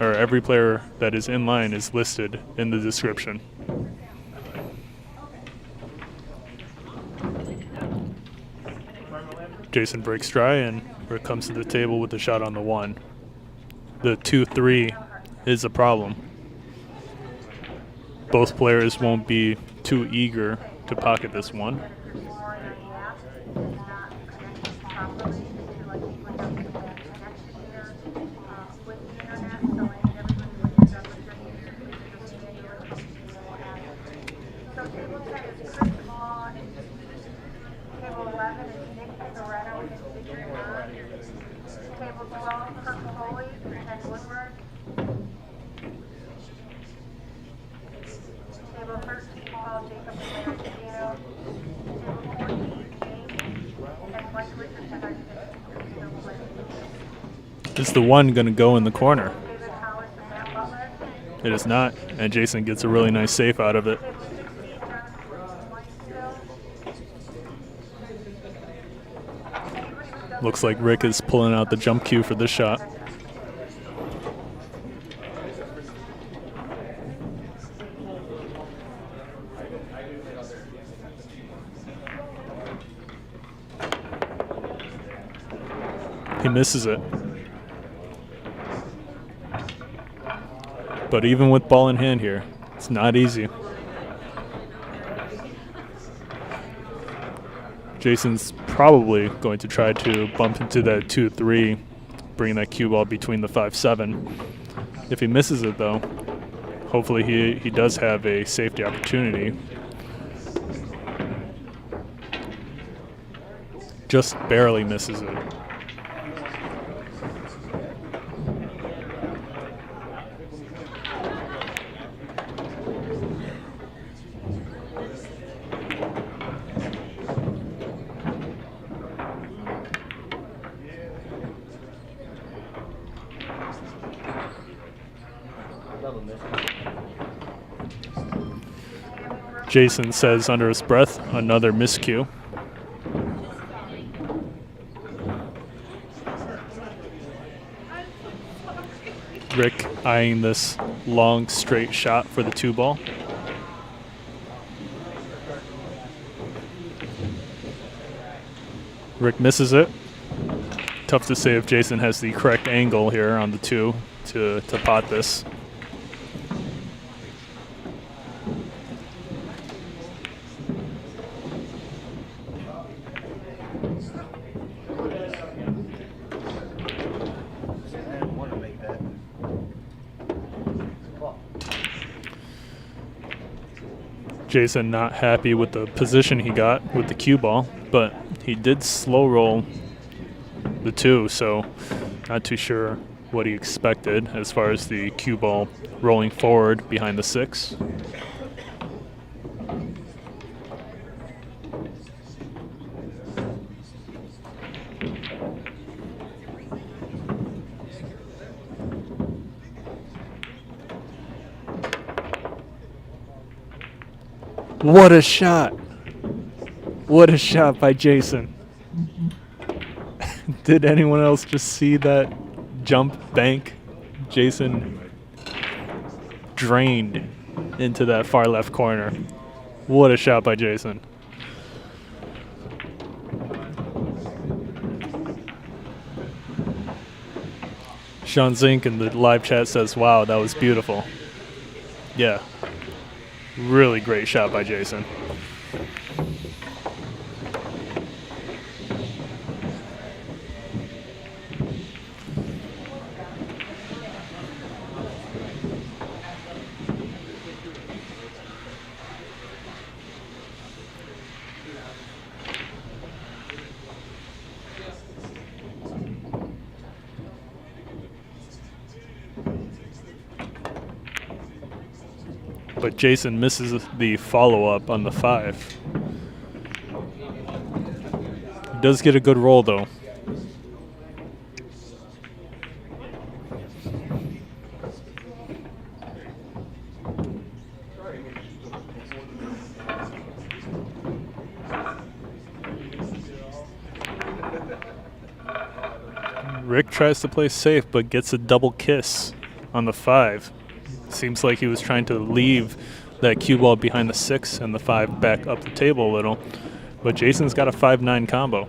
or every player that is in line is listed in the description. Jason breaks dry and comes to the table with a shot on the 1. The 2-3 is a problem. Both players won't be too eager to pocket this 1. Is the 1 going to go in the corner? It is not, and Jason gets a really nice save out of it. Looks like Rick is pulling out the jump cue for this shot. He misses it. But even with ball in hand here, it's not easy. Jason's probably going to try to bump into that 2-3, bringing that cue ball between the 5-7. If he misses it, though, hopefully he does have a safety opportunity. Just barely misses it. Jason says under his breath, another miscue. Rick eyeing this long straight shot for the 2 ball. Rick misses it. Tough to say if Jason has the correct angle here on the 2 to pot this. Jason not happy with the position he got with the cue ball, but he did slow roll the 2, so not too sure what he expected as far as the cue ball rolling forward behind the 6. What a shot! What a shot by Jason. Did anyone else just see that jump bank? Jason drained into that far left corner. What a shot by Jason. Shaun Zink in the live chat says, wow, that was beautiful. Yeah. Really great shot by Jason. But Jason misses the follow-up on the 5. He does get a good roll, though. Rick tries to play safe, but gets a double kiss on the 5. Seems like he was trying to leave that cue ball behind the 6 and the 5 back up the table a little. But Jason's got a 5-9 combo.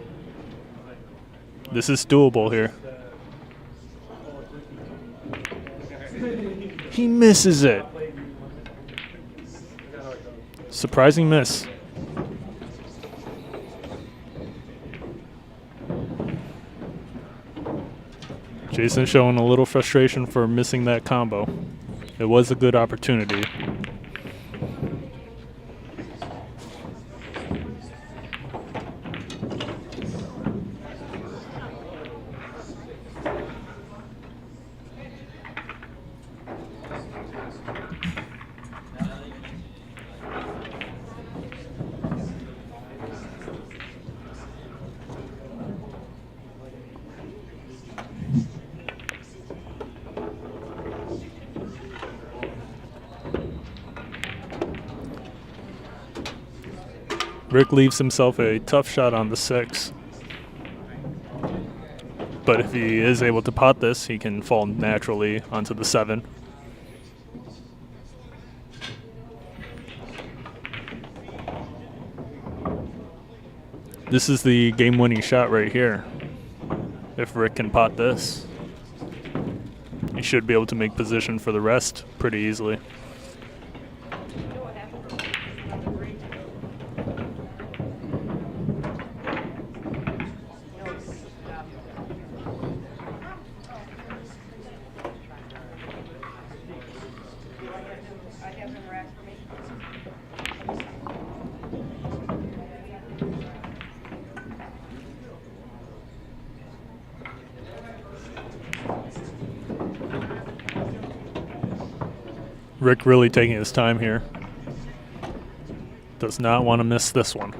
This is doable here. He misses it. Surprising miss. Jason showing a little frustration for missing that combo. It was a good opportunity. Rick leaves himself a tough shot on the 6. But if he is able to pot this, he can fall naturally onto the 7. This is the game-winning shot right here. If Rick can pot this, he should be able to make position for the rest pretty easily. Rick really taking his time here. Does not want to miss this one.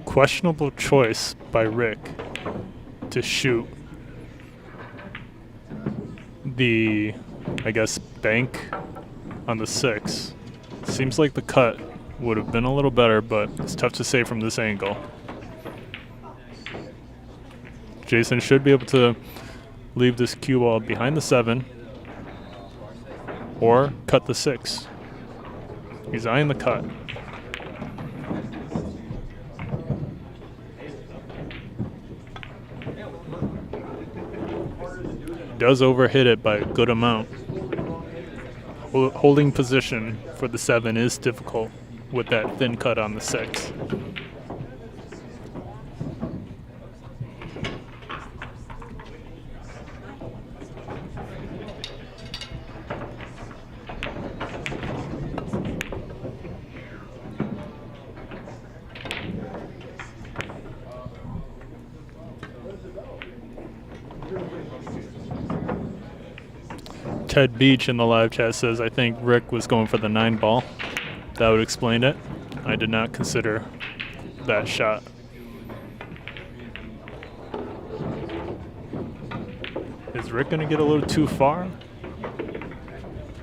Questionable choice by Rick to shoot the, I guess, bank on the 6. Seems like the cut would have been a little better, but it's tough to say from this angle. Jason should be able to leave this cue ball behind the 7 or cut the 6. He's eyeing the cut. Does overhit it by a good amount. Holding position for the 7 is difficult with that thin cut on the 6. Ted Beach in the live chat says, I think Rick was going for the 9 ball. That would explain it. I did not consider that shot. Is Rick going to get a little too far?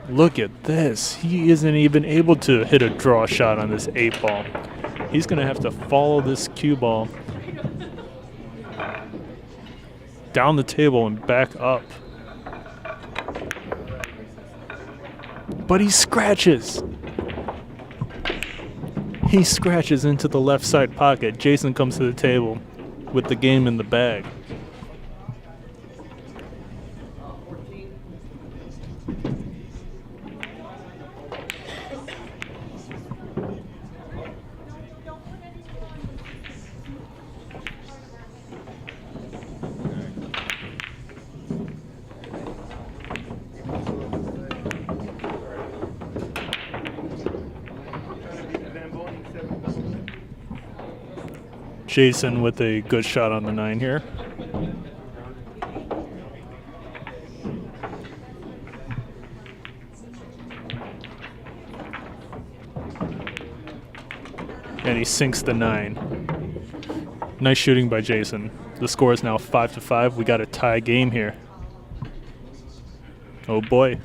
Look at this. He isn't even able to hit a draw shot on this 8 ball. He's going to have to follow this cue ball down the table and back up. But he scratches. He scratches into the left side pocket. Jason comes to the table with the game in the bag. Jason with a good shot on the 9 here. And he sinks the 9. Nice shooting by Jason. The score is now 5-5. We got a tie game here. Oh boy.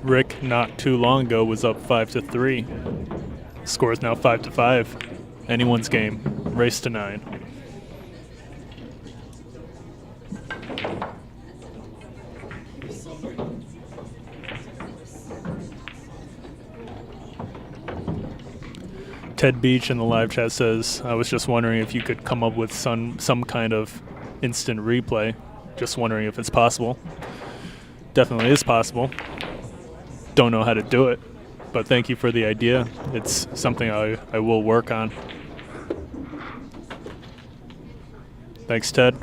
Rick not too long ago was up 5-3. Score is now 5-5. Anyone's game. Race to 9. Ted Beach in the live chat says, I was just wondering if you could come up with some kind of instant replay. Just wondering if it's possible. Definitely is possible. Don't know how to do it, but thank you for the idea. It's something I will work on. Thanks, Ted.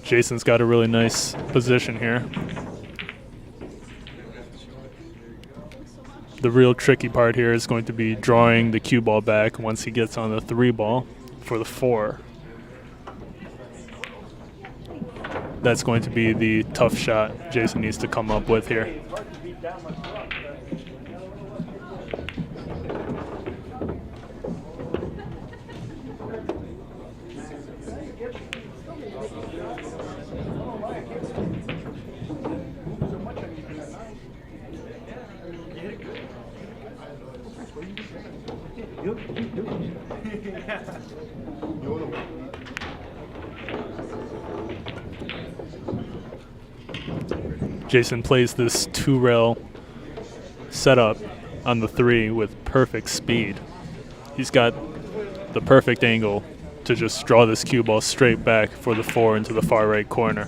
Jason's got a really nice position here. The real tricky part here is going to be drawing the cue ball back once he gets on the 3 ball for the 4. That's going to be the tough shot Jason needs to come up with here. Jason plays this 2-rail setup on the 3 with perfect speed. He's got the perfect angle to just draw this cue ball straight back for the 4 into the far right corner.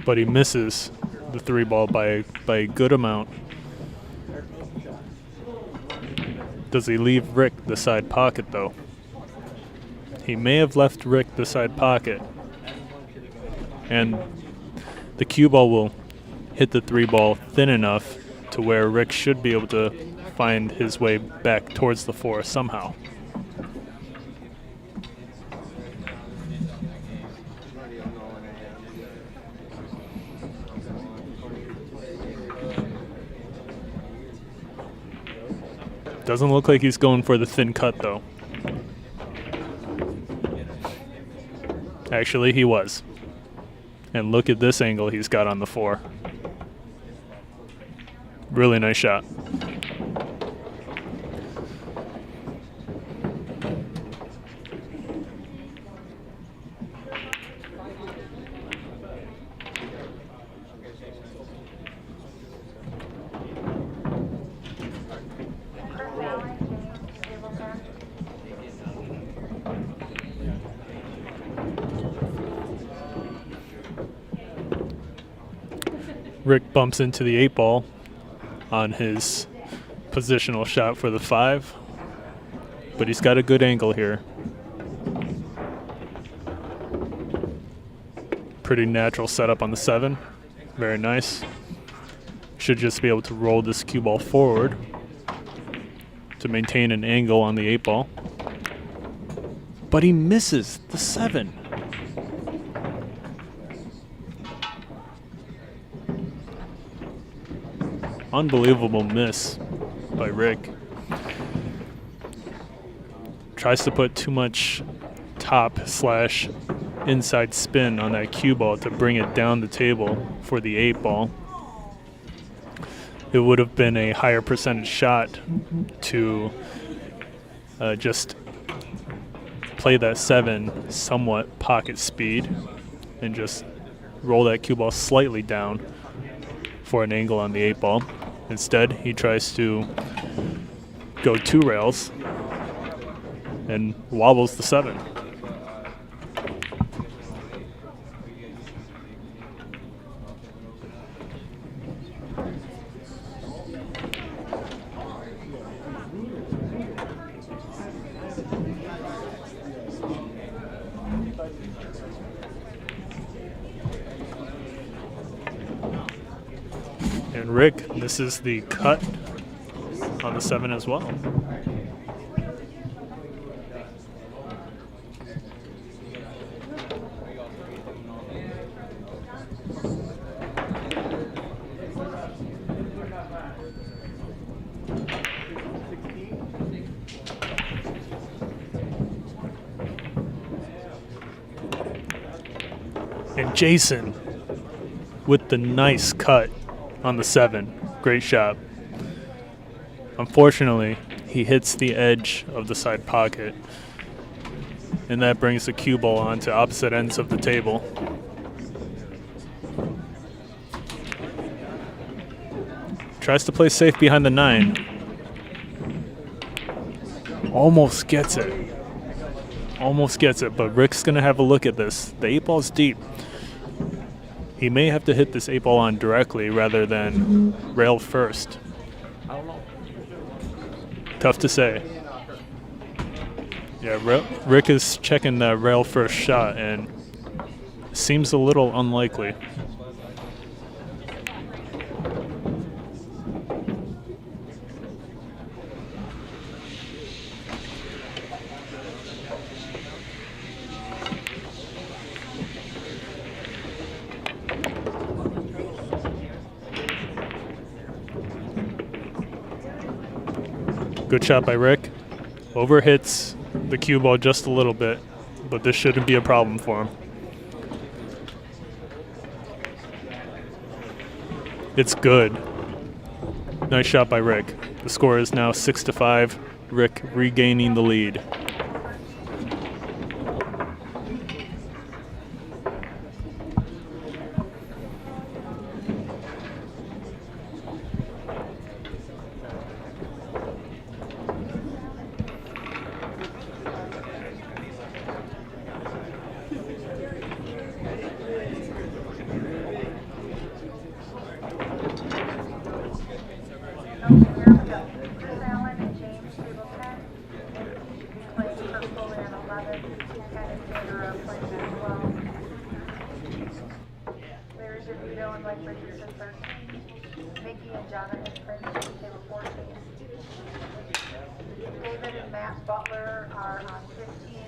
but he misses the 3 ball by a good amount. Does he leave Rick the side pocket, though? He may have left Rick the side pocket. And the cue ball will hit the 3 ball thin enough to where Rick should be able to find his way back towards the 4 somehow. Doesn't look like he's going for the thin cut, though. Actually, he was. And look at this angle he's got on the 4. Really nice shot. Rick bumps into the 8 ball on his positional shot for the 5, but he's got a good angle here. Pretty natural setup on the 7. Very nice. Should just be able to roll this cue ball forward to maintain an angle on the 8 ball. But he misses the 7. Unbelievable miss by Rick. Tries to put too much top/inside spin on that cue ball to bring it down the table for the 8 ball. It would have been a higher percentage shot to just play that 7 somewhat pocket speed and just roll that cue ball slightly down for an angle on the 8 ball. Instead, he tries to go 2 rails and wobbles the 7. And Rick misses the cut on the 7 as well. And Jason with the nice cut on the 7. Great shot. Unfortunately, he hits the edge of the side pocket, and that brings the cue ball onto opposite ends of the table. Tries to play safe behind the 9. Almost gets it. Almost gets it, but Rick's going to have a look at this. The 8 ball's deep. He may have to hit this 8 ball on directly rather than rail first. I don't know. Tough to say. Yeah, Rick is checking the rail first shot and seems a little unlikely. Good shot by Rick. Overhits the cue ball just a little bit, but this shouldn't be a problem for him. It's good. Nice shot by Rick. The score is now 6-5. Rick regaining the lead. Chris Allen and James table 10. Playing Kirk Foley on 11. Ken and Taylor are playing at 12. Larry DeVito and Mike Richardson 13. Mickey and Jonathan Prince table 14. David and Matt Butler are on 15.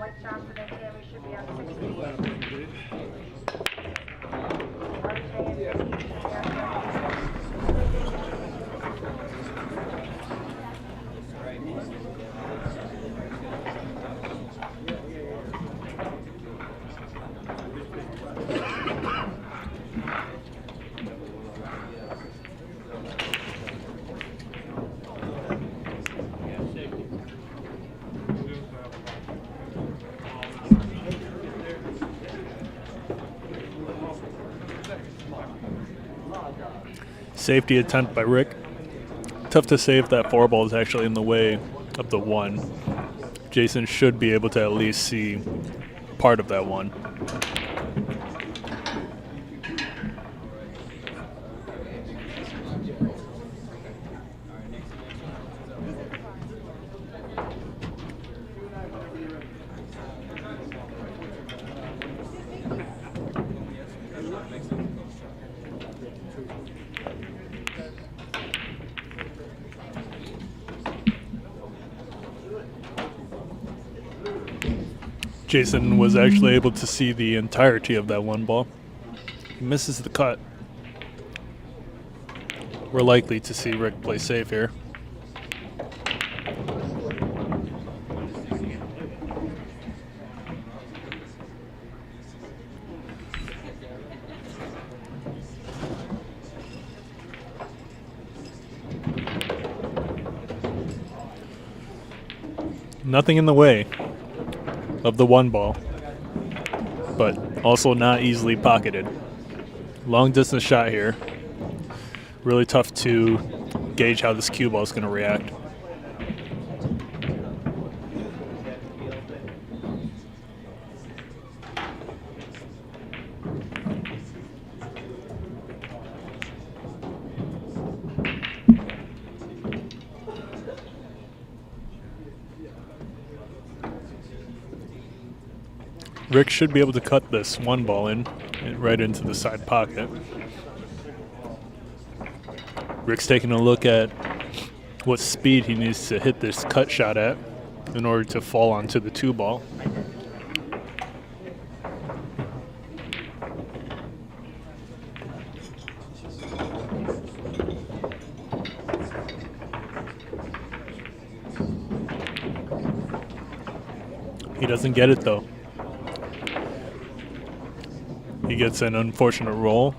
Mike Johnson and Tammy should be on 16. RJ and Vicky should be on Safety attempt by Rick. Tough to say if that 4 ball is actually in the way of the 1. Jason should be able to at least see part of that 1. Jason was actually able to see the entirety of that 1 ball. He misses the cut. We're likely to see Rick play safe here. Nothing in the way of the 1 ball, but also not easily pocketed. Long distance shot here. Really tough to gauge how this cue ball is going to react. Rick should be able to cut this 1 ball in right into the side pocket. Rick's taking a look at what speed he needs to hit this cut shot at in order to fall onto the 2 ball. He doesn't get it though. He gets an unfortunate roll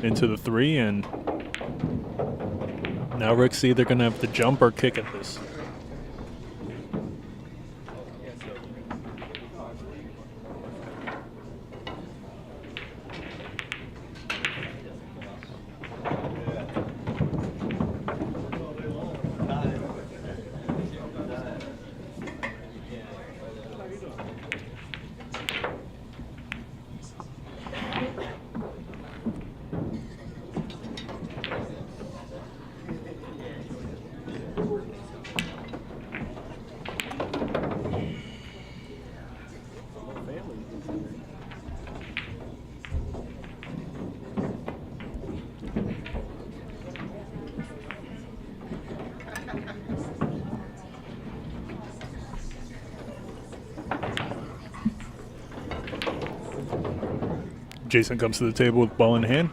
into the 3, and now Rick's either going to have to jump or kick at this. Jason comes to the table with ball in hand.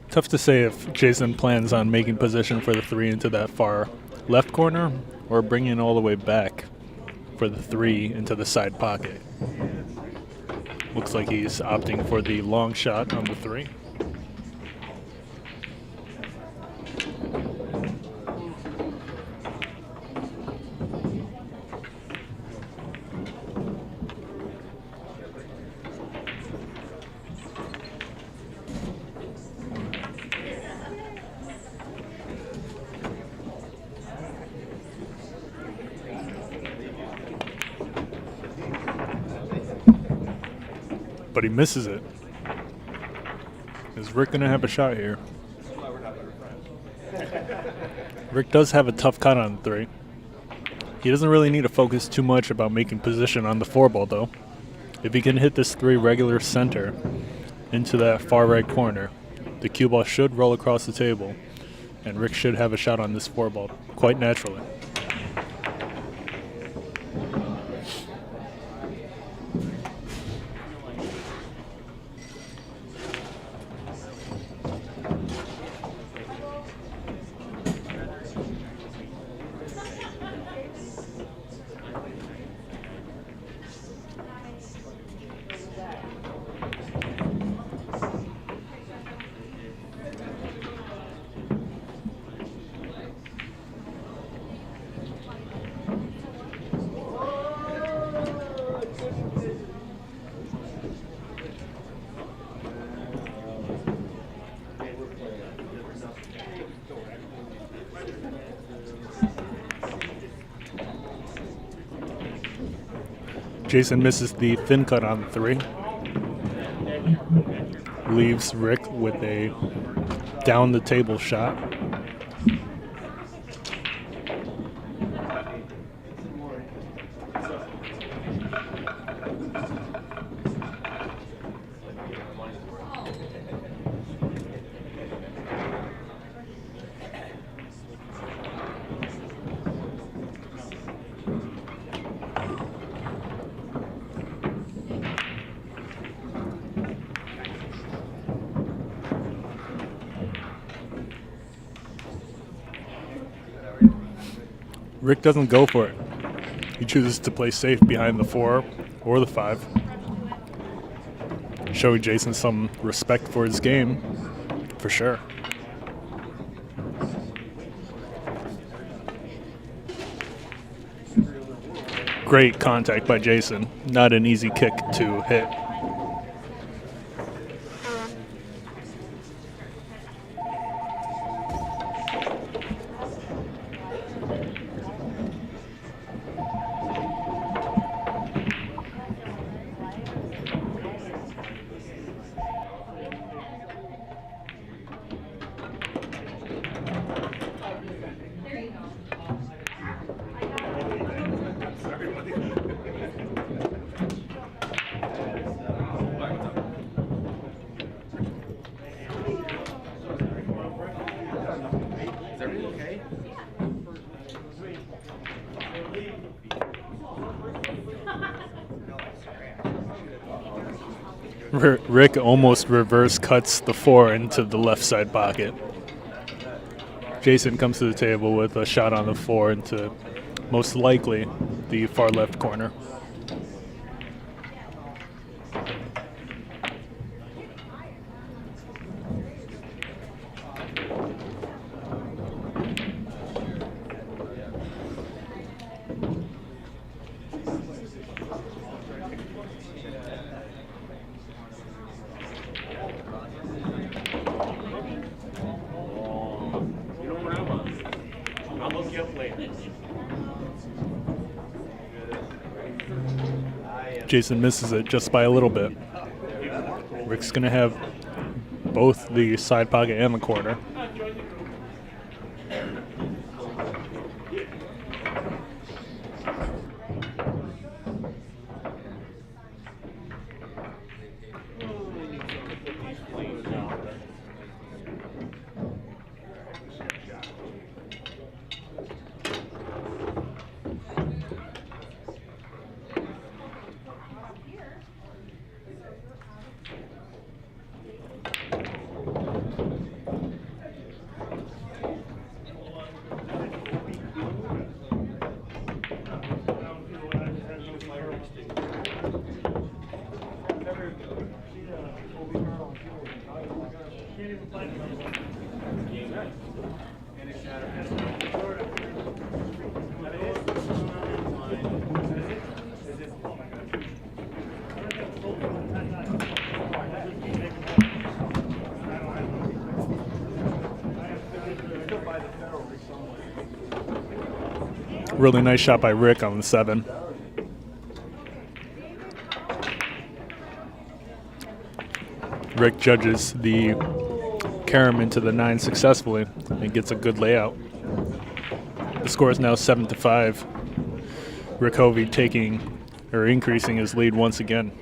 Tough to say if Jason plans on making position for the 3 into that far left corner or bringing it all the way back for the 3 into the side pocket. Looks like he's opting for the long shot on the 3. but he misses it. Is Rick going to have a shot here? Rick does have a tough cut on 3. He doesn't really need to focus too much about making position on the 4-ball, though. If he can hit this 3 regular center into that far right corner, the cue ball should roll across the table, and Rick should have a shot on this 4-ball quite naturally. Jason misses the thin cut on 3. Leaves Rick with a down the table shot. Rick doesn't go for it. He chooses to play safe behind the 4 or the 5. Showing Jason some respect for his game, for sure. Great contact by Jason. Not an easy kick to hit. Rick almost reverse cuts the 4 into the left side pocket. Jason comes to the table with a shot on the 4 into most likely the far left corner. Jason misses it just by a little bit. Rick's going to have both the side pocket and the corner. Really nice shot by Rick on the 7. Rick judges the carom into the 9 successfully and gets a good layout. The score is now 7-5. Rick Hovey taking or increasing his lead once again.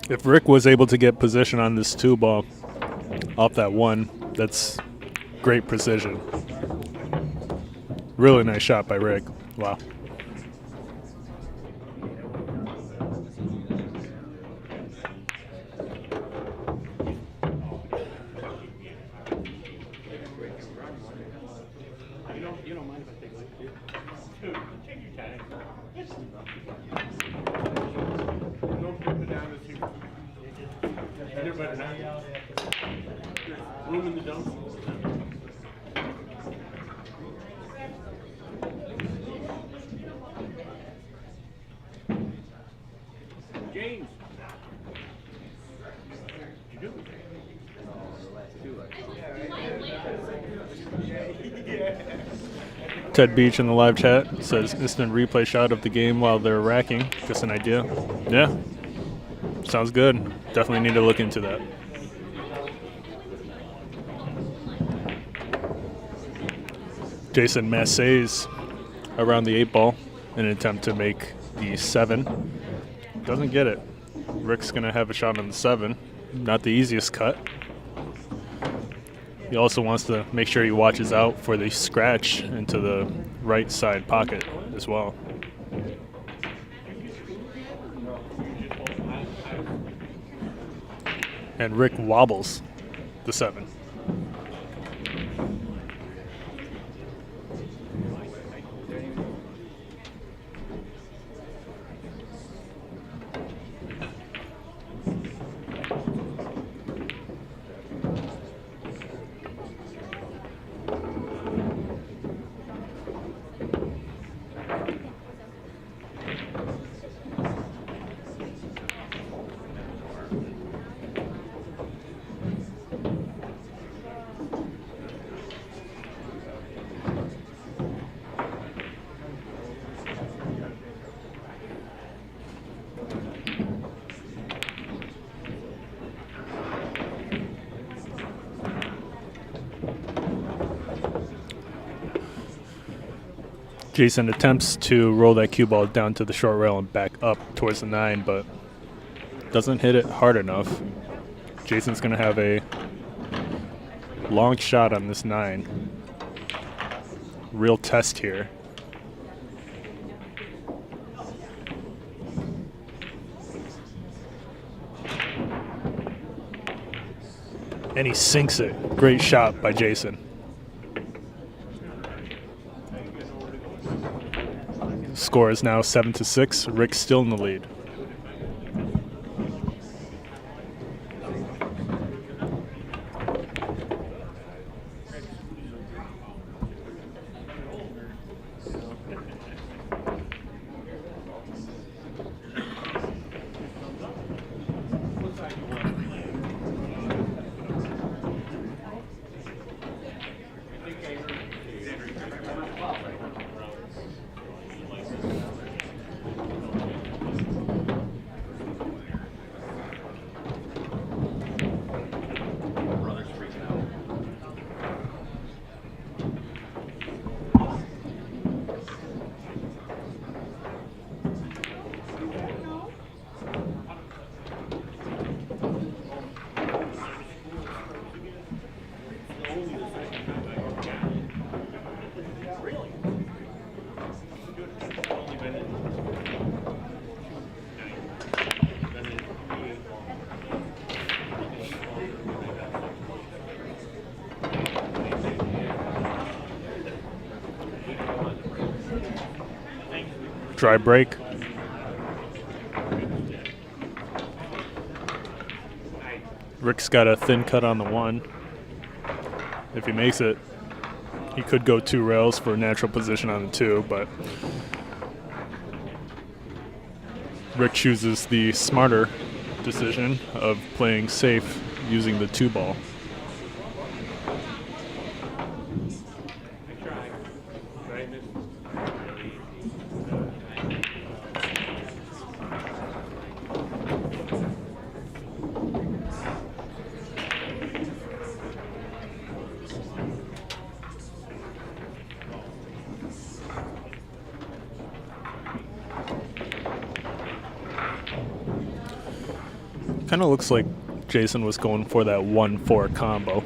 If Rick was able to get position on this 2 ball off that 1, that's great precision. Really nice shot by Rick. Wow. Ted Beach in the live chat says instant replay shot of the game while they're racking. Just an idea. Yeah. Sounds good. Definitely need to look into that. Jason Massays around the 8 ball in an attempt to make the 7. Doesn't get it. Rick's going to have a shot on the 7. Not the easiest cut. He also wants to make sure he watches out for the scratch into the right side pocket as well. And Rick wobbles the 7. Jason attempts to roll that cue ball down to the short rail and back up towards the 9, but doesn't hit it hard enough. Jason's going to have a long shot on this 9. Real test here. And he sinks it. Great shot by Jason. score is now 7-6. Rick's still in the lead. Dry break. Rick's got a thin cut on the 1. If he makes it, he could go 2 rails for a natural position on the 2, but Rick chooses the smarter decision of playing safe using the 2 ball. Kind of looks like Jason was going for that 1-4 combo.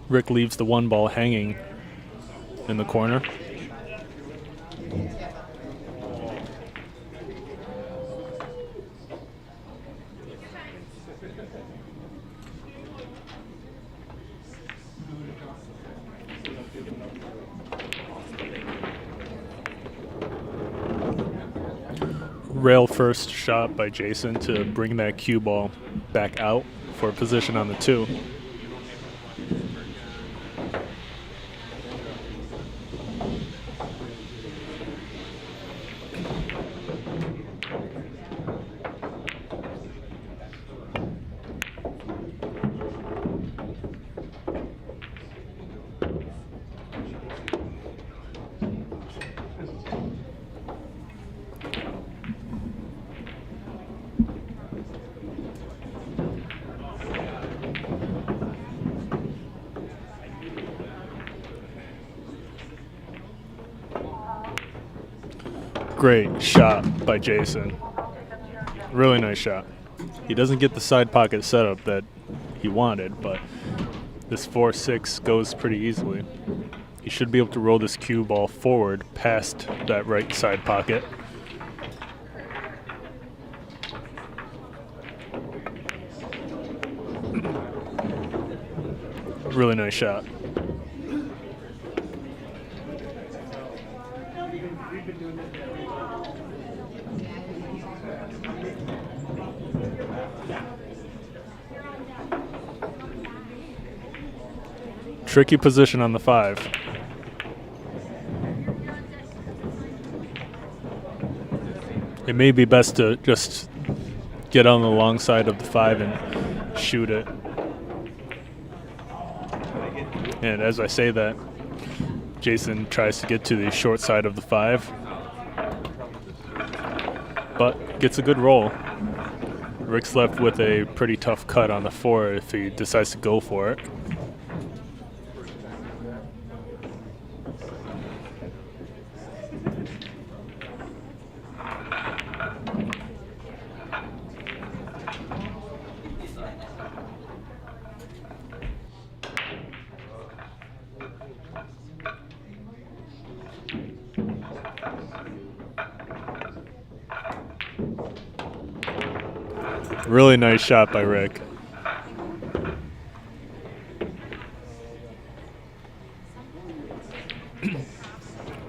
Rick leaves the 1 ball hanging in the corner. Rail first shot by Jason to bring that cue ball back out for a position on the 2. Great shot by Jason. Really nice shot. He doesn't get the side pocket setup that he wanted, but this 4-6 goes pretty easily. He should be able to roll this cue ball forward past that right side pocket. Really nice shot. Tricky position on the 5. It may be best to just get on the long side of the 5 and shoot it. And as I say that, Jason tries to get to the short side of the 5, but gets a good roll. Rick's left with a pretty tough cut on the 4 if he decides to go for it. Really nice shot by Rick.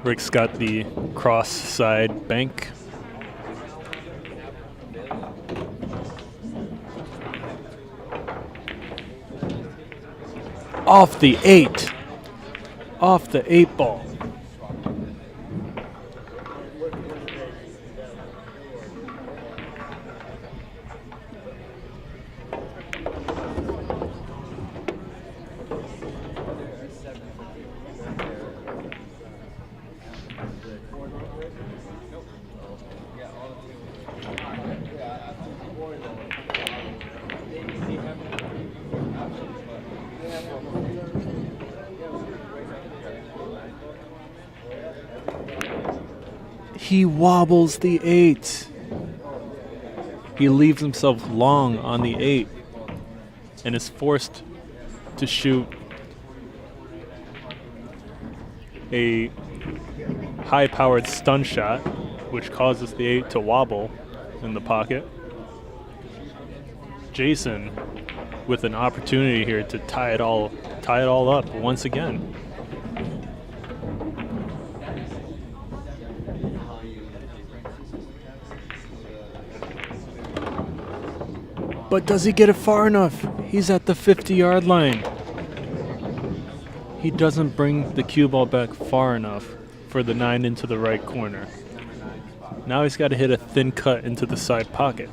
Rick's got the cross side bank. Off the 8. Off the 8 ball. He wobbles the 8. He leaves himself long on the 8 and is forced to shoot a high-powered stun shot, which causes the 8 to wobble in the pocket. Jason with an opportunity here to tie it all up once again. But does he get it far enough? He's at the 50-yard line. He doesn't bring the cue ball back far enough for the 9 into the right corner. Now he's got to hit a thin cut into the side pocket.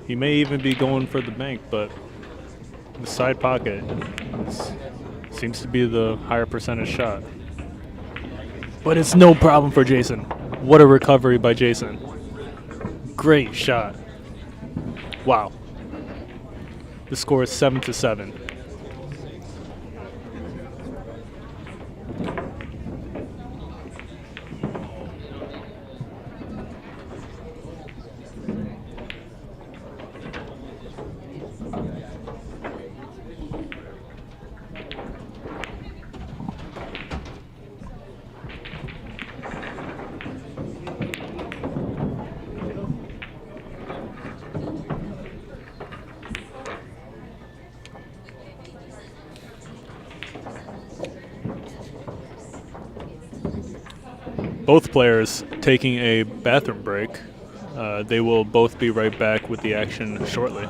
He may even be going for the bank, but the side pocket seems to be the higher percentage shot. But it's no problem for Jason. What a recovery by Jason. Great shot. Wow. The score is 7-7. Both players taking a bathroom break. They will both be right back with the action shortly.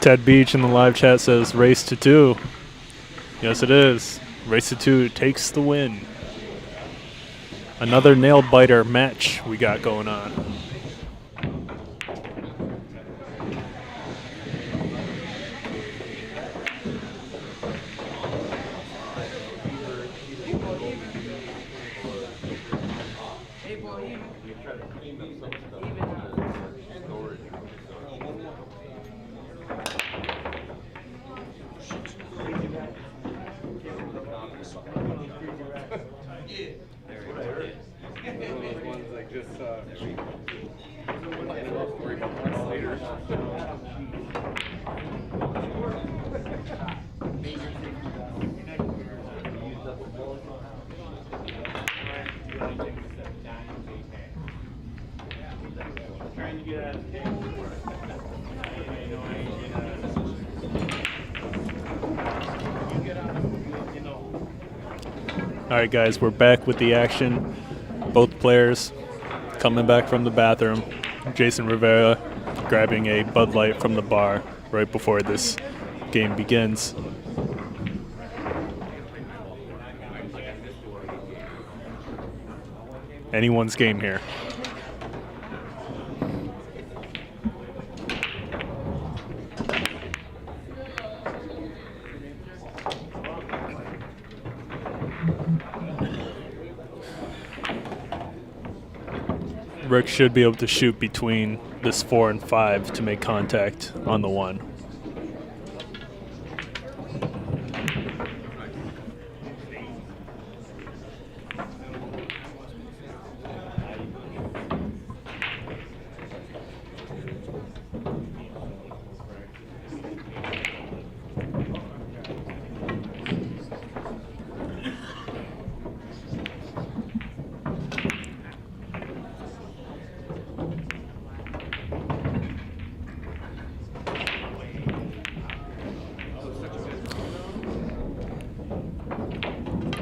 Ted Beach in the live chat says race to 2. Yes, it is. Race to 2 takes the win. Another nail biter match we got going on. All right, guys, we're back with the action. Both players Coming back from the bathroom, Jason Rivera grabbing a Bud Light from the bar right before this game begins. Anyone's game here. Rick should be able to shoot between this 4 and 5 to make contact on the 1.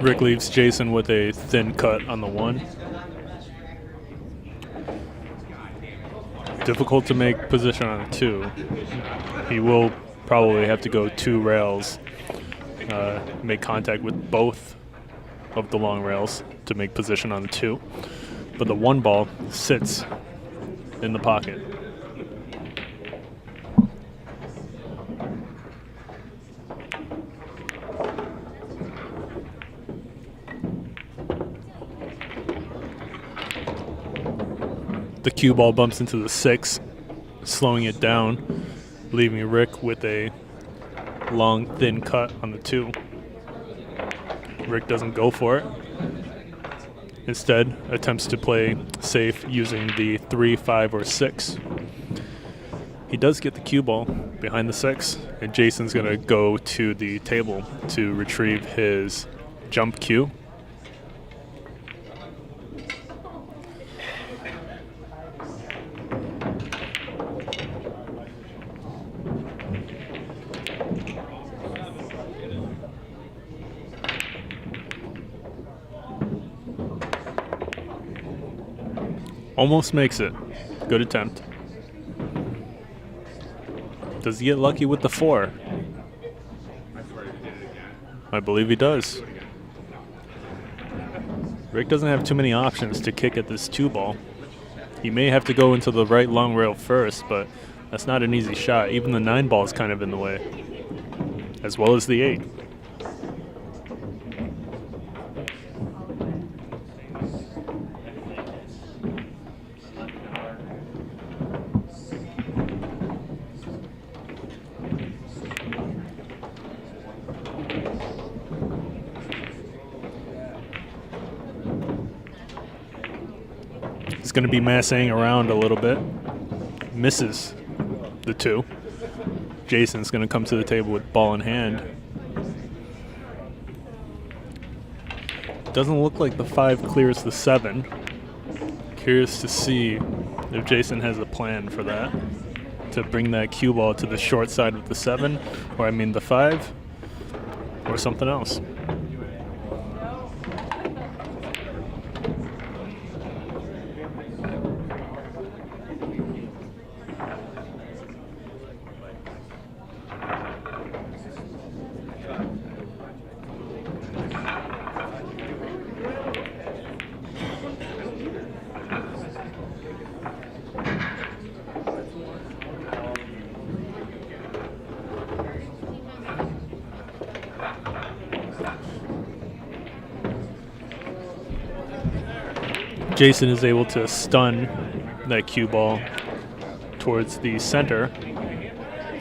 Rick leaves Jason with a thin cut on the 1. Difficult to make position on a 2. He will probably have to go 2 rails, make contact with both of the long rails to make position on the 2. But the 1 ball sits in the pocket. The cue ball bumps into the 6, slowing it down, leaving Rick with a long, thin cut on the 2. Rick doesn't go for it. Instead, attempts to play safe using the 3, 5, or 6. He does get the cue ball behind the 6, and Jason's going to go to the table to retrieve his jump cue. Almost makes it. Good attempt. Does he get lucky with the 4? I believe he does. Rick doesn't have too many options to kick at this 2 ball. He may have to go into the right long rail first, but that's not an easy shot. Even the 9 ball is kind of in the way, as well as the 8. He's going to be massing around a little bit. Misses the 2. Jason's going to come to the table with ball in hand. Doesn't look like the 5 clears the 7. Curious to see if Jason has a plan for that. To bring that cue ball to the short side of the 7, or I mean the 5, or something else. Jason is able to stun that cue ball towards the center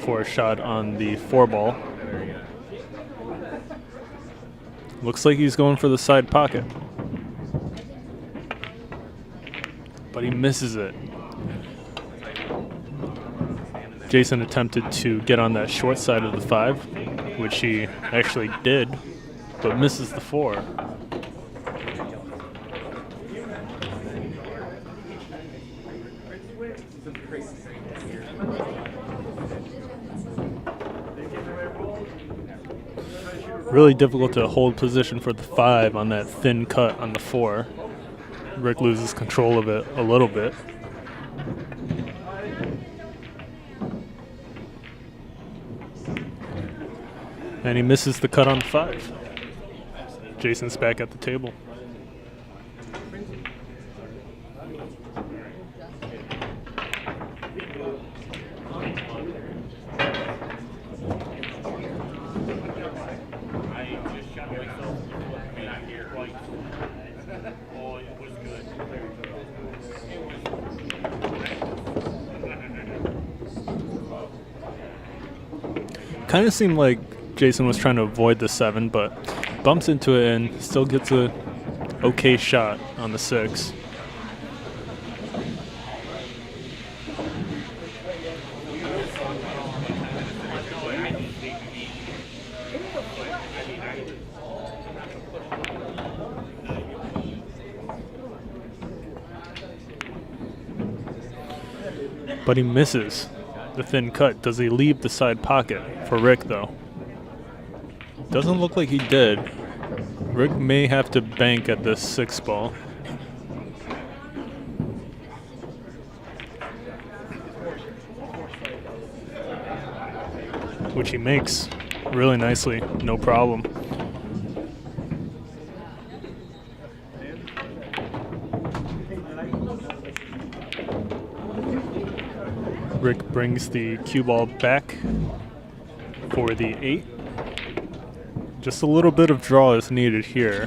for a shot on the 4 ball. Looks like he's going for the side pocket, but he misses it. Jason attempted to get on that short side of the 5, which he actually did, but misses the 4. Really difficult to hold position for the 5 on that thin cut on the 4. Rick loses control of it a little bit. And he misses the cut on 5. Jason's back at the table. Kind of seemed like Jason was trying to avoid the 7, but bumps into it and still gets a okay shot on the 6. But he misses the thin cut. Does he leave the side pocket for Rick, though? Doesn't look like he did. Rick may have to bank at this 6 ball. Which he makes really nicely, no problem. Rick brings the cue ball back for the 8. Just a little bit of draw is needed here.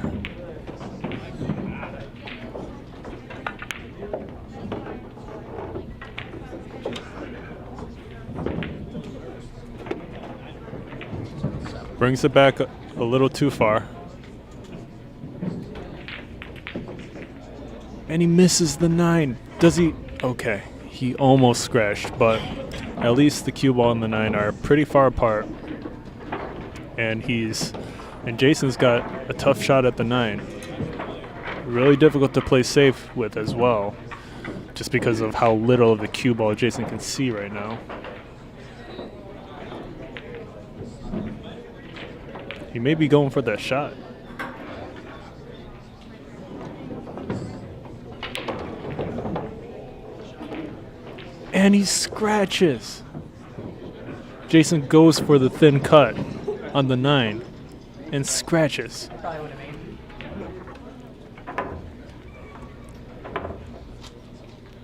Brings it back a little too far. And he misses the 9. Does he? Okay. He almost scratched, but at least the cue ball and the 9 are pretty far apart. And Jason's got a tough shot at the 9. Really difficult to play safe with as well, just because of how little of the cue ball Jason can see right now. He may be going for that shot. And he scratches. Jason goes for the thin cut on the 9 and scratches.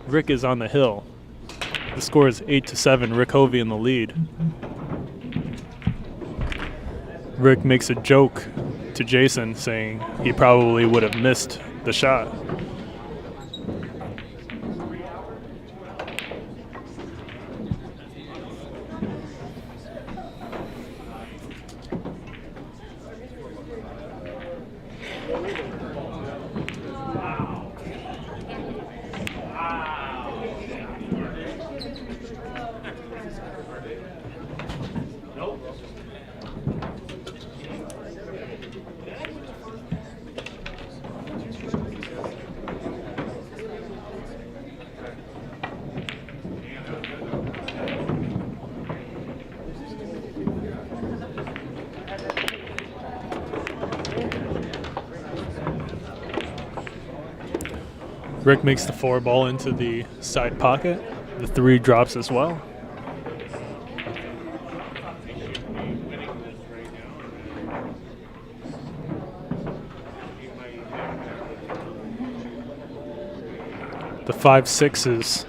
Rick is on the hill. The score is 8-7. Rick Hovey in the lead. Rick makes a joke to Jason saying he probably would have missed the shot. Rick makes the 4 ball into the side pocket. The 3 drops as well. The 5-6 is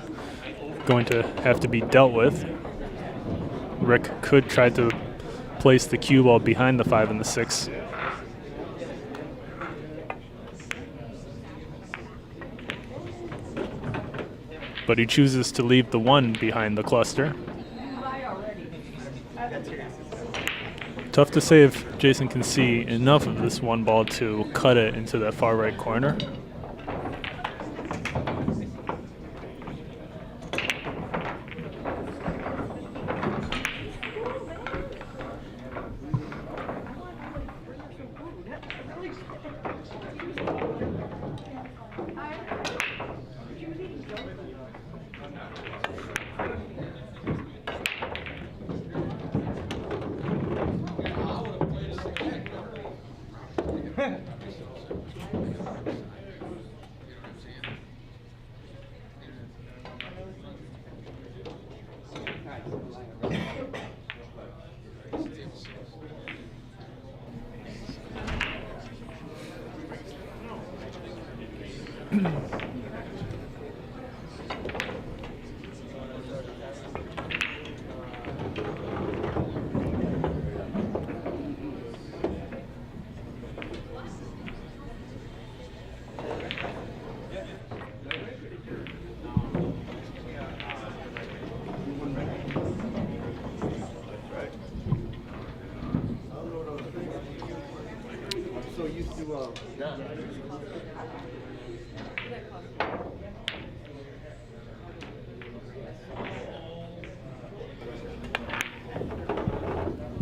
going to have to be dealt with. Rick could try to place the cue ball behind the 5 and the 6. But he chooses to leave the 1 behind the cluster. Tough to say if Jason can see enough of this 1 ball to cut it into that far right corner.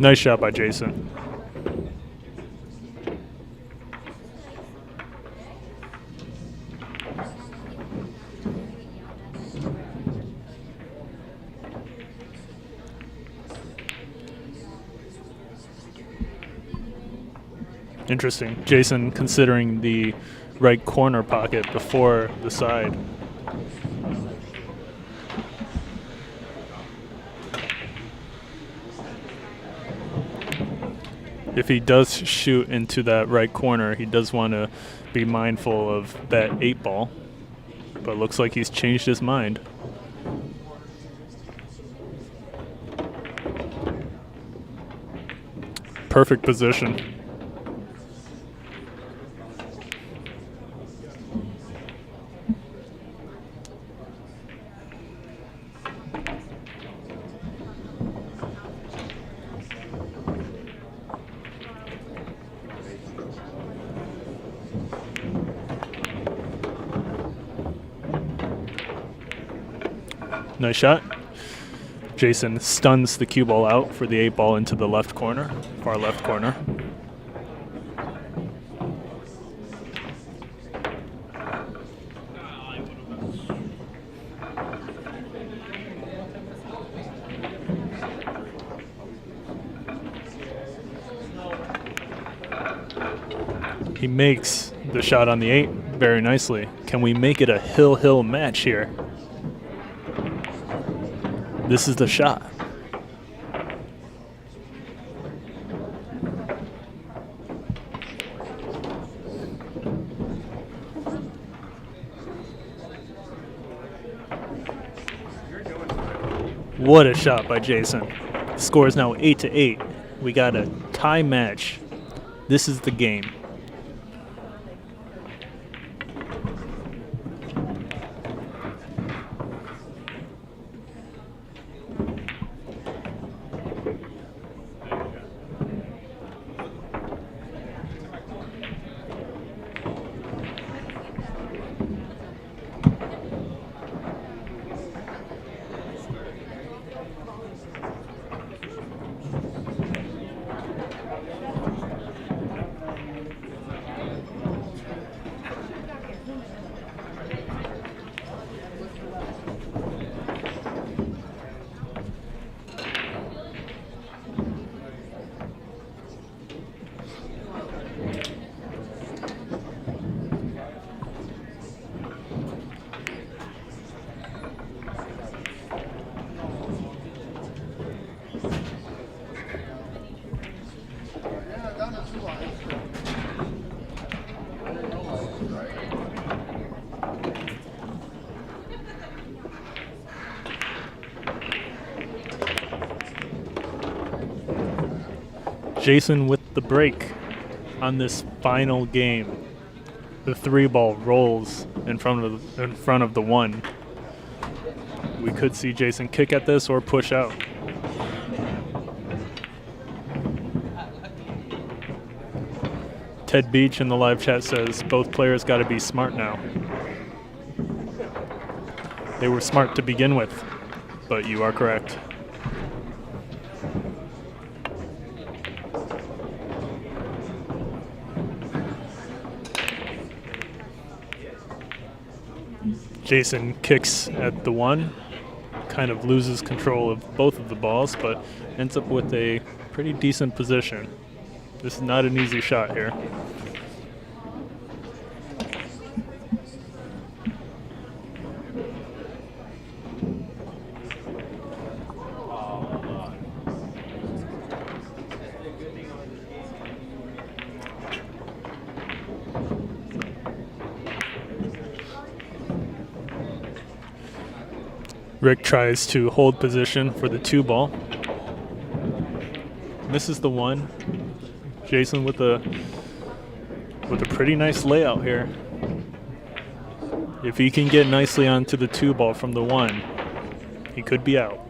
Nice shot by Jason. Interesting. Jason considering the right corner pocket before the side. If he does shoot into that right corner, he does want to be mindful of that 8 ball. But looks like he's changed his mind. Perfect position. Nice shot. Jason stuns the cue ball out for the 8 ball into the left corner, far left corner. He makes the shot on the 8 very nicely. Can we make it a hill-hill match here? This is the shot. What a shot by Jason. Score is now 8-8. We got a tie match. This is the game. Jason with the break on this final game. The 3 ball rolls in front of the 1. We could see Jason kick at this or push out. Ted Beach in the live chat says both players got to be smart now. They were smart to begin with, but you are correct. Jason kicks at the 1, kind of loses control of both of the balls, but ends up with a pretty decent position. This is not an easy shot here. Rick tries to hold position for the 2 ball. Misses the 1. Jason with a pretty nice layout here. If he can get nicely onto the 2 ball from the 1, he could be out.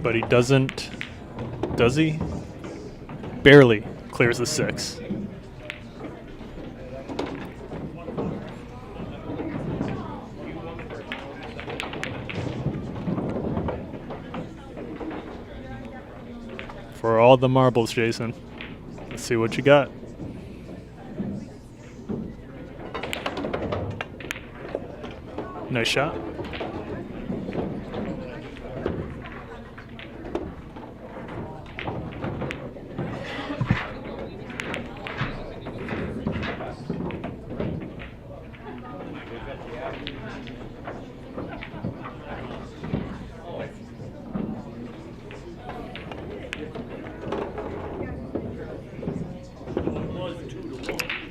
But he doesn't, does he? Barely clears the 6. For all the marbles, Jason. Let's see what you got. Nice shot.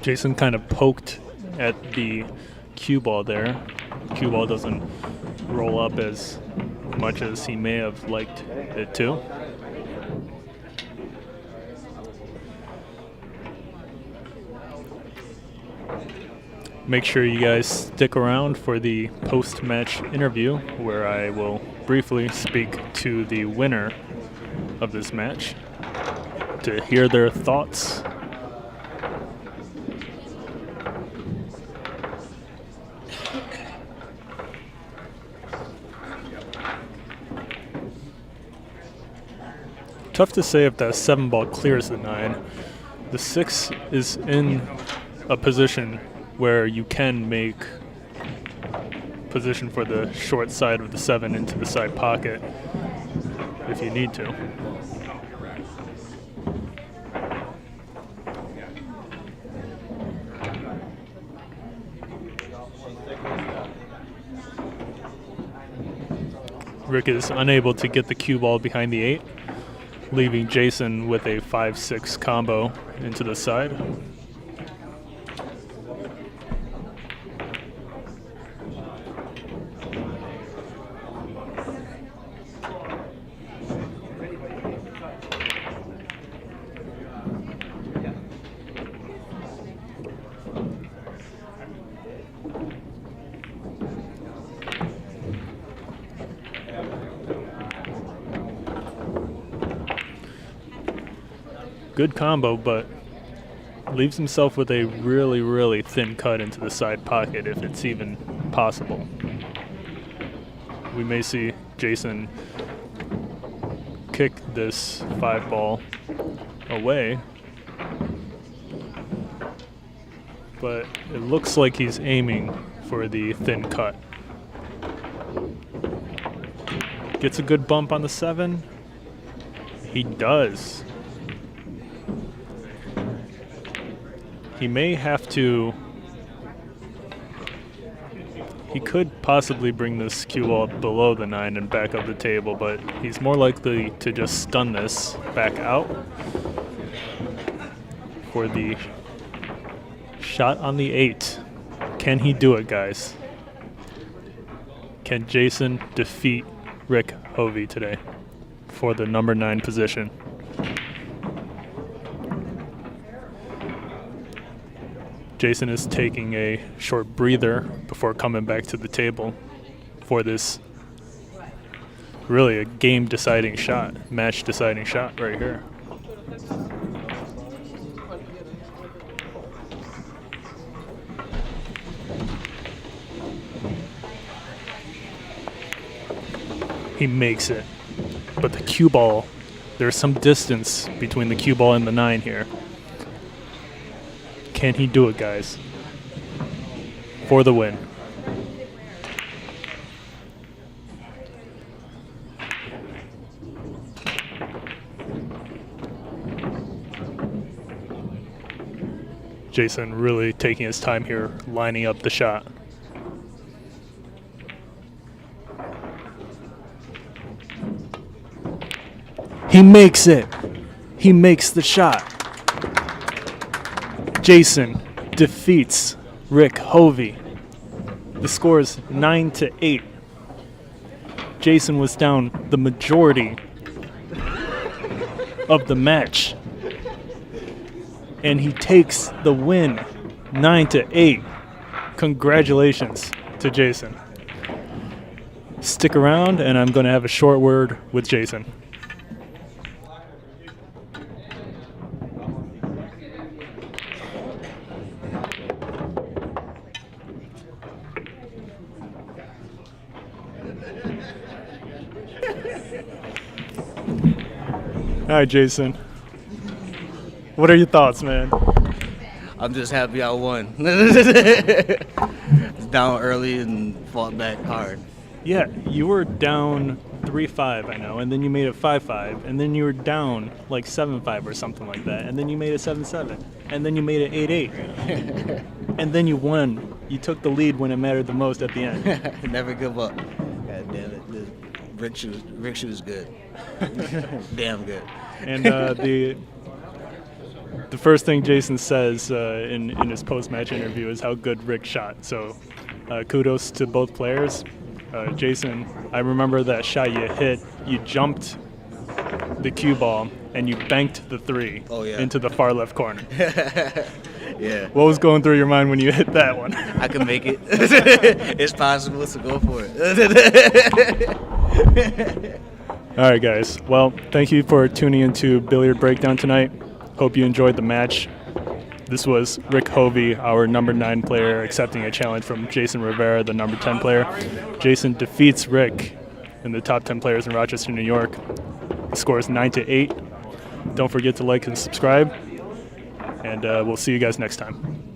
Jason kind of poked at the cue ball there. Cue ball doesn't roll up as much as he may have liked it to. Make sure you guys stick around for the post-match interview where I will briefly speak to the winner of this match to hear their thoughts. Tough to say if that 7 ball clears the 9. The 6 is in a position where you can make position for the short side of the 7 into the side pocket if you need to. Rick is unable to get the cue ball behind the 8, leaving Jason with a 5-6 combo into the side. Good combo, but leaves himself with a really, really thin cut into the side pocket if it's even possible. We may see Jason kick this 5 ball away, but it looks like he's aiming for the thin cut. Gets a good bump on the 7. He does. He may have to. He could possibly bring this cue ball below the 9 and back up the table, but he's more likely to just stun this back out for the shot on the 8. Can he do it, guys? Can Jason defeat Rick Hovey today for the number 9 position? Jason is taking a short breather before coming back to the table for this really a game-deciding shot, match-deciding shot right here. He makes it, but the cue ball, there's some distance between the cue ball and the 9 here. Can he do it, guys? For the win. Jason really taking his time here, lining up the shot. He makes it. He makes the shot. Jason defeats Rick Hovey. The score is 9-8. Jason was down the majority of the match, and he takes the win, 9-8. Congratulations to Jason. Stick around, and I'm going to have a short word with Jason. All right, Jason. What are your thoughts, man? I'm just happy I won. Down early and fought back hard. Yeah, you were down 3-5, I know, and then you made it 5-5, and then you were down like 7-5 or something like that, and then you made it 7-7, and then you made it 8-8, and then you won. You took the lead when it mattered the most at the end. Never give up. God damn it. Rick shoes good. Damn good. And the first thing Jason says in his post-match interview is how good Rick shot. So kudos to both players. Jason, I remember that shot you hit. You jumped the cue ball and you banked the 3 into the far left corner. Yeah. What was going through your mind when you hit that one? I can make it. It's possible, so go for it. All right, guys. Well, thank you for tuning into Billiard Breakdown tonight. Hope you enjoyed the match. This was Rick Hovey, our number 9 player, accepting a challenge from Jason Rivera, the number 10 player. Jason defeats Rick in the top 10 players in Rochester, New York. The score is 9-8. Don't forget to like and subscribe, and we'll see you guys next time.